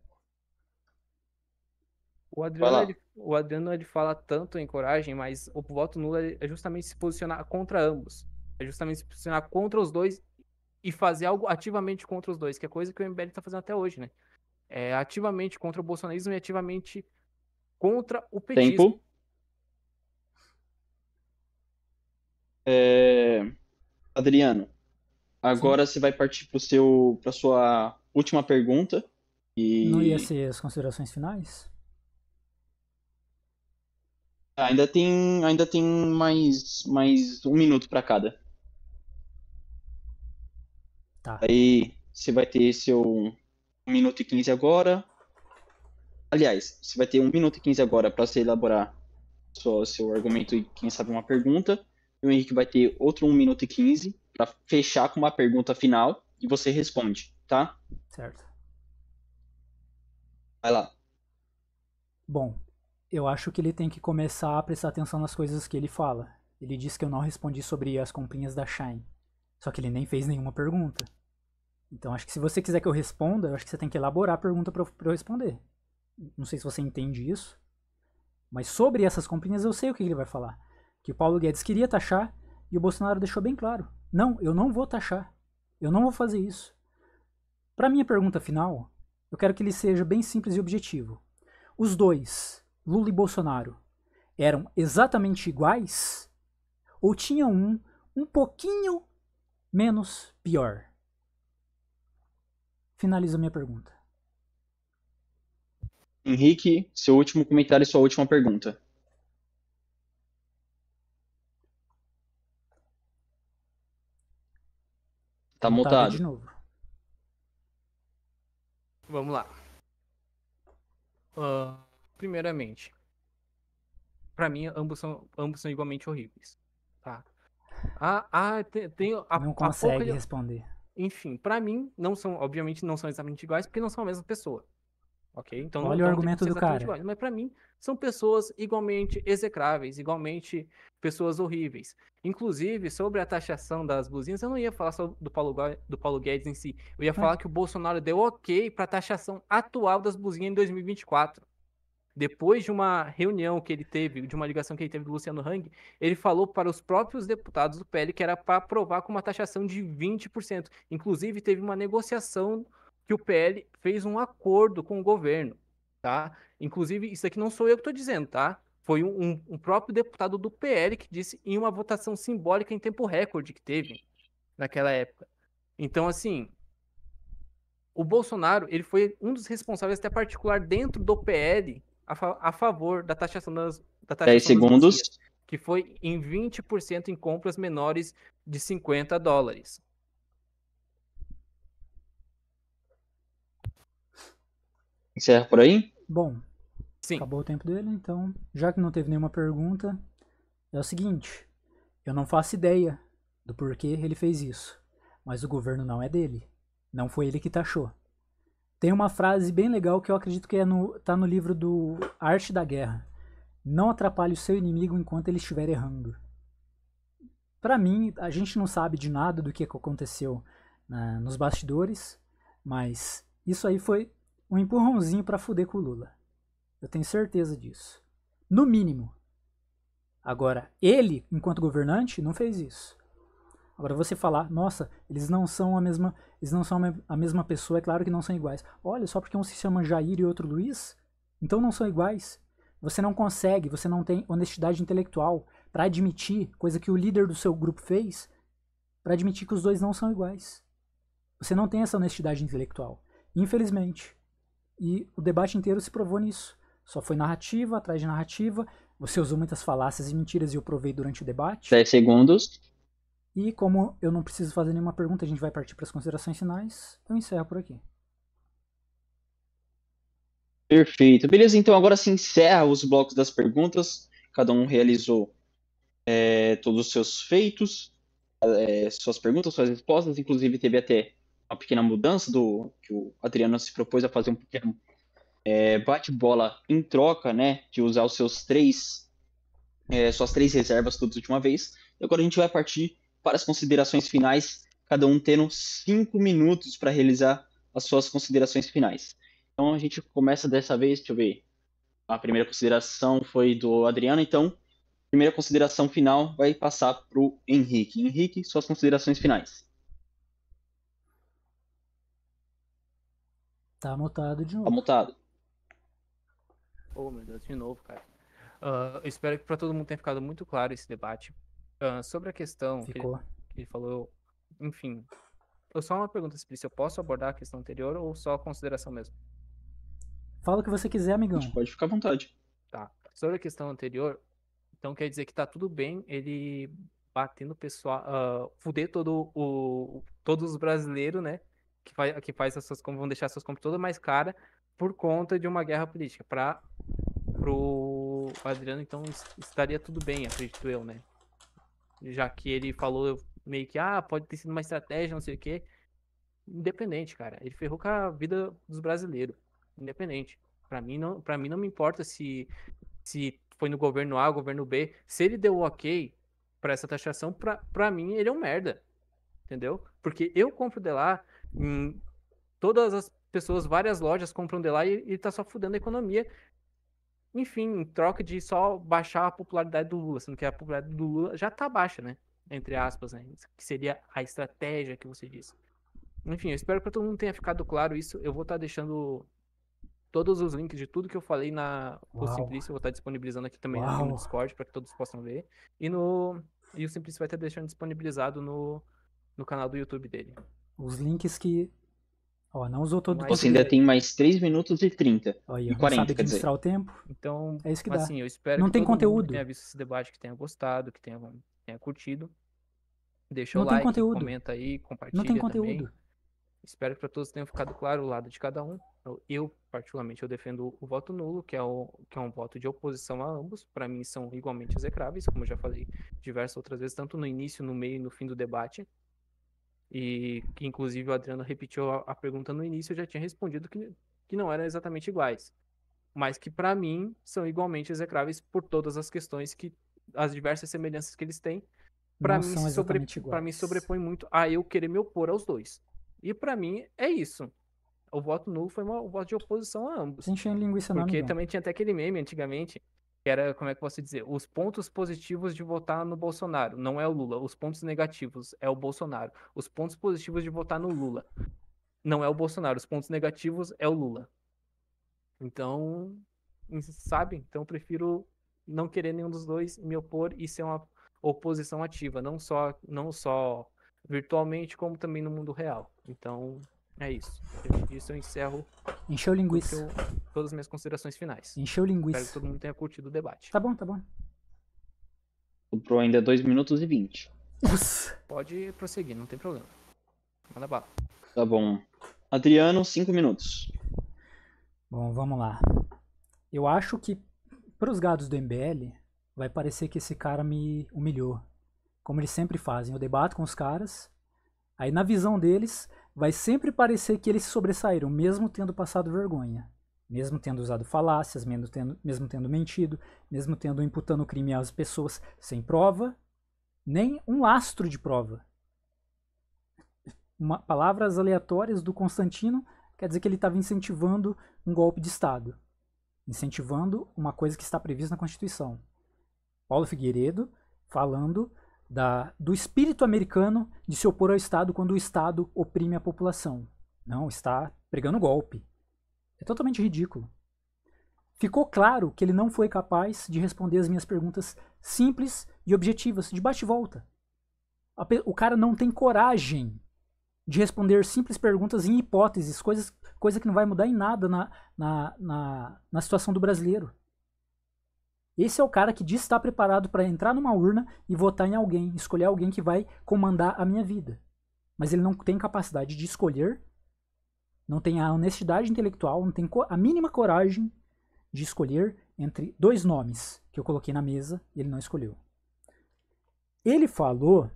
O Vai Adriano, lá. ele fala tanto em coragem, mas o voto nulo é justamente se posicionar contra ambos. É justamente se posicionar contra os dois e fazer algo ativamente contra os dois, que é coisa que o MBL está fazendo até hoje, né? É ativamente contra o bolsonarismo e ativamente contra o petismo. Tempo. Adriano, agora você vai partir para sua última pergunta. Não ia E ser as considerações finais? ainda tem mais 1 minuto para cada. Tá. Aí você vai ter seu 1 minuto e 15 agora. Aliás, você vai ter 1 minuto e 15 agora para você elaborar seu argumento e, quem sabe, uma pergunta. E o Henrique vai ter outro 1 minuto e 15 para fechar com uma pergunta final e você responde, tá? Certo. Vai lá. Bom, eu acho que ele tem que começar a prestar atenção nas coisas que ele fala. Ele disse que eu não respondi sobre as comprinhas da Shine. Só que ele nem fez nenhuma pergunta. Então acho que se você quiser que eu responda, eu acho que você tem que elaborar a pergunta pra eu responder. Não sei se você entende isso. Mas sobre essas comprinhas eu sei o que ele vai falar. que o Paulo Guedes queria taxar e o Bolsonaro deixou bem claro: não, eu não vou taxar, eu não vou fazer isso. Para minha pergunta final, eu quero que ele seja bem simples e objetivo. Os dois, Lula e Bolsonaro, eram exatamente iguais ou tinha um pouquinho menos pior? Finalizo a minha pergunta. Henrique, seu último comentário e sua última pergunta. Tá Mutada mutado. de novo. Vamos lá. Primeiramente, pra mim, ambos são igualmente horríveis. Tá? Tem Não a pouca. consegue responder. Enfim, pra mim, obviamente não são exatamente iguais, porque não são a mesma pessoa. Ok? Então Olha o não tem como argumento ser do exatamente cara. iguais. Mas pra mim, são pessoas igualmente execráveis, igualmente pessoas horríveis. Inclusive, sobre a taxação das blusinhas, eu não ia falar só do Paulo Guedes em si. Eu ia falar que o Bolsonaro deu ok pra taxação atual das blusinhas em 2024. Depois de uma reunião que ele teve, de uma ligação que ele teve do Luciano Hang, ele falou para os próprios deputados do PL que era para aprovar com uma taxação de 20%. Inclusive, teve uma negociação que o PL fez um acordo com o governo, tá? Inclusive, isso aqui não sou eu que estou dizendo, tá? Foi um próprio deputado do PL que disse em uma votação simbólica em tempo recorde que teve naquela época. Então, assim, o Bolsonaro, ele foi um dos responsáveis, até particular, dentro do PL, a favor da taxação das 10 segundos. blusinhas, que foi em 20% em compras menores de $50. Encerra por aí? Bom, Sim, acabou o tempo dele, então, já que não teve nenhuma pergunta, é o seguinte: eu não faço ideia do porquê ele fez isso, mas o governo não é dele. Não foi ele que taxou. Tem uma frase bem legal que eu acredito que tá no livro do Arte da Guerra. Não atrapalhe o seu inimigo enquanto ele estiver errando. Para mim, a gente não sabe de nada do que aconteceu nos bastidores, mas isso aí foi um empurrãozinho para fuder com o Lula. Eu tenho certeza disso. No mínimo. Agora, ele, enquanto governante, não fez isso. Agora você falar, nossa, eles não são a mesma pessoa, é claro que não são iguais. Olha, só porque um se chama Jair e outro Luiz, então não são iguais. Você não consegue, você não tem honestidade intelectual para admitir, coisa que o líder do seu grupo fez, para admitir que os dois não são iguais. Você não tem essa honestidade intelectual, infelizmente. E o debate inteiro se provou nisso. Só foi narrativa atrás de narrativa. Você usou muitas falácias e mentiras e eu provei durante o debate. 10 segundos. E como eu não preciso fazer nenhuma pergunta, a gente vai partir para as considerações finais. Eu encerro por aqui. Perfeito. Beleza, então agora se encerra os blocos das perguntas. Cada um realizou todos os seus feitos, suas perguntas, suas respostas. Inclusive teve até uma pequena mudança do que o Adriano se propôs a fazer um pequeno bate-bola em troca, né, de usar os seus suas três reservas todas de uma vez. E agora a gente vai partir para as considerações finais, cada um tendo 5 minutos para realizar as suas considerações finais. Então a gente começa dessa vez, deixa eu ver. A primeira consideração foi do Adriano, então a primeira consideração final vai passar para o Henrique. Henrique, suas considerações finais. Tá anotado de Tá novo. mutado. oh meu Deus, de novo, cara. Eu espero que para todo mundo tenha ficado muito claro esse debate. Sobre a questão que Ficou. ele falou, enfim, só uma pergunta, se eu posso abordar a questão anterior ou só a consideração mesmo? Fala o que você quiser, A amigão. gente pode ficar à vontade. Tá. Sobre a questão anterior, então quer dizer que tá tudo bem ele bater no pessoal, fuder todos os brasileiros, né? Que faz essas compras, vão deixar suas compras todas mais caras por conta de uma guerra política. Pro Adriano, então, estaria tudo bem, acredito eu, né? Já que ele falou meio que, pode ter sido uma estratégia, não sei o quê. Independente, cara. Ele ferrou com a vida dos brasileiros. Independente. Pra mim não me importa se foi no governo A, governo B. Se ele deu ok pra essa taxação, pra mim ele é um merda. Entendeu? Porque eu compro de lá, todas as pessoas, várias lojas compram de lá e ele tá só fudendo a economia enfim, em troca de só baixar a popularidade do Lula, sendo que a popularidade do Lula já tá baixa, né? Entre aspas, né? Que seria a estratégia que você disse. Enfim, eu espero que todo mundo tenha ficado claro isso. Eu vou estar deixando todos os links de tudo que eu falei no Uau, Simplício, eu vou estar disponibilizando aqui também aqui no uau. Discord para que todos possam ver. E o Simplício vai estar deixando disponibilizado no canal do YouTube dele. Os links que. Ó, não usou todo o Mas tempo Você ainda dele. tem mais 3 minutos e 30. Aí, E ó, não sabe 40, quer dizer. administrar o tempo. então, É isso que dá. assim, eu espero Não que tem todo mundo que conteúdo. tenha visto esse debate, que tenha gostado, que tenha curtido. Deixa o Não tem like, conteúdo. comenta aí, Não tem compartilha também. conteúdo. Espero que para todos tenham ficado claro o lado de cada um. Particularmente, eu defendo o voto nulo, que é um voto de oposição a ambos. Para mim, são igualmente execráveis, como eu já falei diversas outras vezes, tanto no início, no meio e no fim do debate. E que, inclusive, o Adriano repetiu a pergunta no início, eu já tinha respondido que não eram exatamente iguais. Mas que, para mim, são igualmente execráveis por todas as questões as diversas semelhanças que eles têm. Não são exatamente Para mim, iguais. sobrepõe muito a eu querer me opor aos dois. E para mim, é isso. O voto nulo foi um voto de oposição a ambos. Você encheu linguiça não, Porque amigão. também tinha até aquele meme antigamente, que era, como é que eu posso dizer, os pontos positivos de votar no Bolsonaro, não é o Lula. Os pontos negativos é o Bolsonaro. Os pontos positivos de votar no Lula, não é o Bolsonaro. Os pontos negativos é o Lula. Então, sabe? Então eu prefiro não querer nenhum dos dois, me opor e ser uma oposição ativa, não só virtualmente, como também no mundo real. Então, é isso. Isso eu encerro Encheu linguiça. todas as minhas considerações finais. Encheu Espero que linguiça. todo mundo tenha curtido o debate. Tá bom, tá bom. Sobrou ainda 2 minutos e 20. Nossa. Pode prosseguir, não tem problema. Manda bala. Tá bom. Adriano, 5 minutos. Bom, vamos lá. Eu acho que pros gados do MBL vai parecer que esse cara me humilhou. Como eles sempre fazem. Eu debato com os caras. Aí na visão deles vai sempre parecer que eles se sobressaíram, mesmo tendo passado vergonha. Mesmo tendo usado falácias, mesmo tendo mentido, mesmo tendo imputando crime às pessoas sem prova, nem um lastro de prova. Palavras aleatórias do Constantino quer dizer que ele estava incentivando um golpe de Estado. Incentivando uma coisa que está prevista na Constituição. Paulo Figueiredo falando do espírito americano de se opor ao Estado quando o Estado oprime a população. Não, está pregando golpe. É totalmente ridículo. Ficou claro que ele não foi capaz de responder as minhas perguntas simples e objetivas, de bate e volta. O cara não tem coragem de responder simples perguntas em hipóteses, coisa que não vai mudar em nada na situação do brasileiro. Esse é o cara que diz estar preparado para entrar numa urna e votar em alguém, escolher alguém que vai comandar a minha vida. Mas ele não tem capacidade de escolher, não tem a honestidade intelectual, não tem a mínima coragem de escolher entre dois nomes que eu coloquei na mesa e ele não escolheu. Ele falou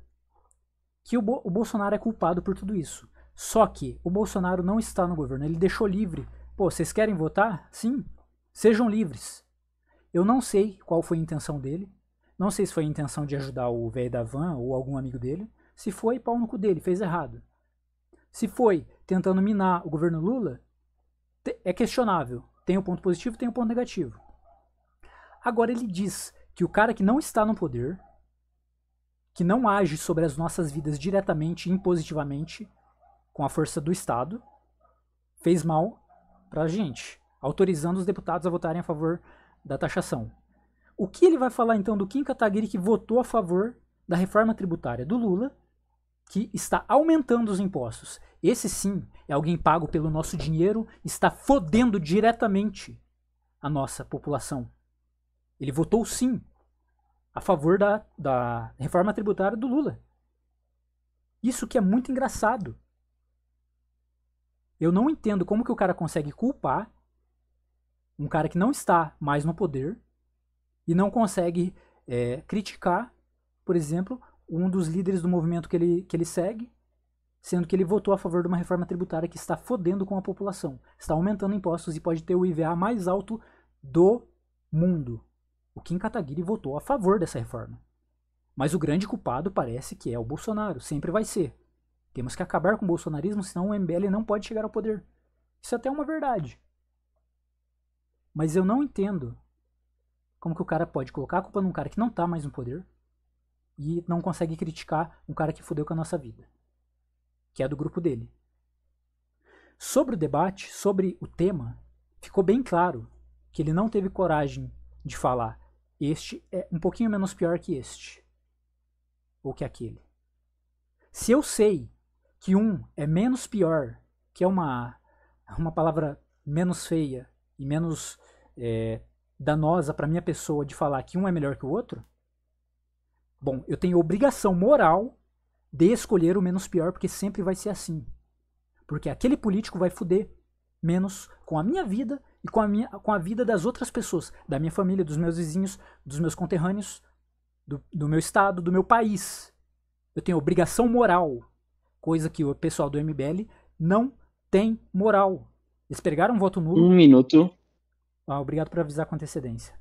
que o Bolsonaro é culpado por tudo isso. Só que o Bolsonaro não está no governo, ele deixou livre. Pô, vocês querem votar? Sim, sejam livres. Eu não sei qual foi a intenção dele. Não sei se foi a intenção de ajudar o velho da van ou algum amigo dele. Se foi, pau no cu dele, fez errado. Se foi tentando minar o governo Lula, é questionável. Tem o ponto positivo, tem o ponto negativo. Agora ele diz que o cara que não está no poder, que não age sobre as nossas vidas diretamente e impositivamente, com a força do Estado, fez mal pra gente, autorizando os deputados a votarem a favor da taxação. O que ele vai falar então do Kim Kataguiri, que votou a favor da reforma tributária do Lula, que está aumentando os impostos? Esse sim é alguém pago pelo nosso dinheiro, está fodendo diretamente a nossa população. Ele votou sim a favor da reforma tributária do Lula. Isso que é muito engraçado. Eu não entendo como que o cara consegue culpar um cara que não está mais no poder e não consegue criticar, por exemplo, um dos líderes do movimento que ele segue, sendo que ele votou a favor de uma reforma tributária que está fodendo com a população, está aumentando impostos e pode ter o IVA mais alto do mundo. O Kim Kataguiri votou a favor dessa reforma. Mas o grande culpado parece que é o Bolsonaro, sempre vai ser. Temos que acabar com o bolsonarismo, senão o MBL não pode chegar ao poder. Isso até é uma verdade. Mas eu não entendo Como que o cara pode colocar a culpa num cara que não tá mais no poder e não consegue criticar um cara que fudeu com a nossa vida, que é do grupo dele. Sobre o debate, sobre o tema, ficou bem claro que ele não teve coragem de falar este é um pouquinho menos pior que este, ou que aquele. Se eu sei que um é menos pior, que é uma palavra menos feia e menos danosa para minha pessoa de falar que um é melhor que o outro, bom, eu tenho obrigação moral de escolher o menos pior, porque sempre vai ser assim. Porque aquele político vai foder menos com a minha vida e com a vida das outras pessoas, da minha família, dos meus vizinhos, dos meus conterrâneos, do meu estado, do meu país. Eu tenho obrigação moral, coisa que o pessoal do MBL não tem moral. Eles pegaram um voto nulo. 1 minuto. Obrigado por avisar com antecedência.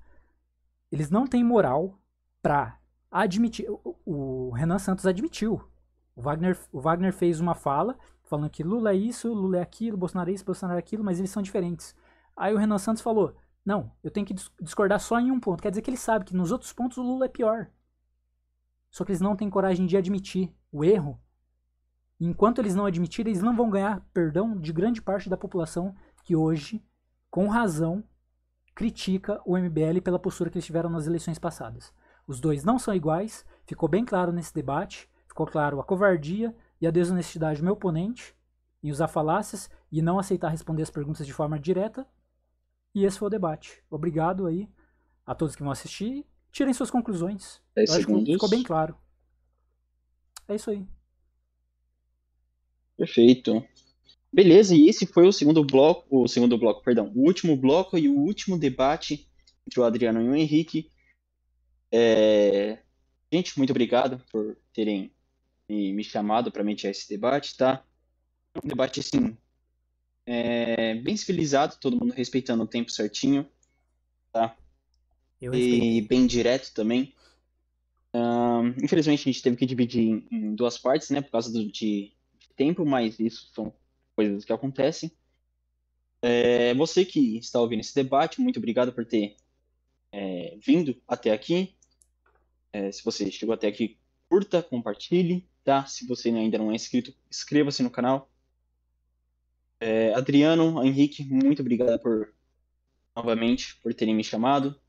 Eles não têm moral pra admitir. O Renan Santos admitiu. O Wagner fez uma fala falando que Lula é isso, Lula é aquilo, Bolsonaro é isso, Bolsonaro é aquilo, mas eles são diferentes. Aí o Renan Santos falou, não, eu tenho que discordar só em um ponto. Quer dizer que ele sabe que nos outros pontos o Lula é pior. Só que eles não têm coragem de admitir o erro. E enquanto eles não admitirem, eles não vão ganhar perdão de grande parte da população que hoje, com razão, critica o MBL pela postura que eles tiveram nas eleições passadas. Os dois não são iguais, ficou bem claro nesse debate, ficou claro a covardia e a desonestidade do meu oponente em usar falácias e não aceitar responder as perguntas de forma direta. E esse foi o debate. Obrigado aí a todos que vão assistir. Tirem suas conclusões. 10 Eu acho que segundos. ficou bem claro. É isso aí. Perfeito. Beleza, e esse foi o último bloco e o último debate entre o Adriano e o Henrique. Gente, muito obrigado por terem me chamado para mediar esse debate, tá? Um debate, assim, bem civilizado, todo mundo respeitando o tempo certinho, tá? Eu respeito. E bem direto também. Infelizmente, a gente teve que dividir em duas partes, né, por causa de tempo, mas isso são coisas que acontecem. Você que está ouvindo esse debate, muito obrigado por ter vindo até aqui. Se você chegou até aqui, curta, compartilhe, tá? Se você ainda não é inscrito, inscreva-se no canal. Adriano, Henrique, muito obrigado novamente por terem me chamado,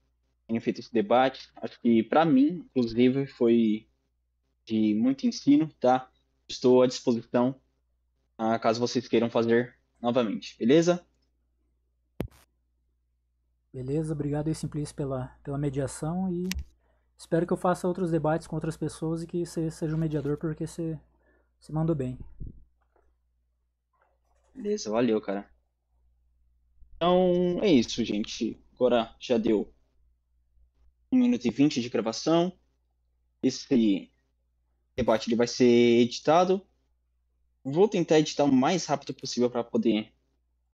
terem feito esse debate. Acho que para mim, inclusive, foi de muito ensino, tá? Estou à disposição, caso vocês queiram fazer novamente, beleza? Beleza, obrigado aí, Simplice, pela mediação e espero que eu faça outros debates com outras pessoas e que você seja um mediador porque você mandou bem. Beleza, valeu, cara. Então, é isso, gente. Agora já deu 1 minuto e 20 de gravação. Esse debate ele vai ser editado. Vou tentar editar o mais rápido possível para poder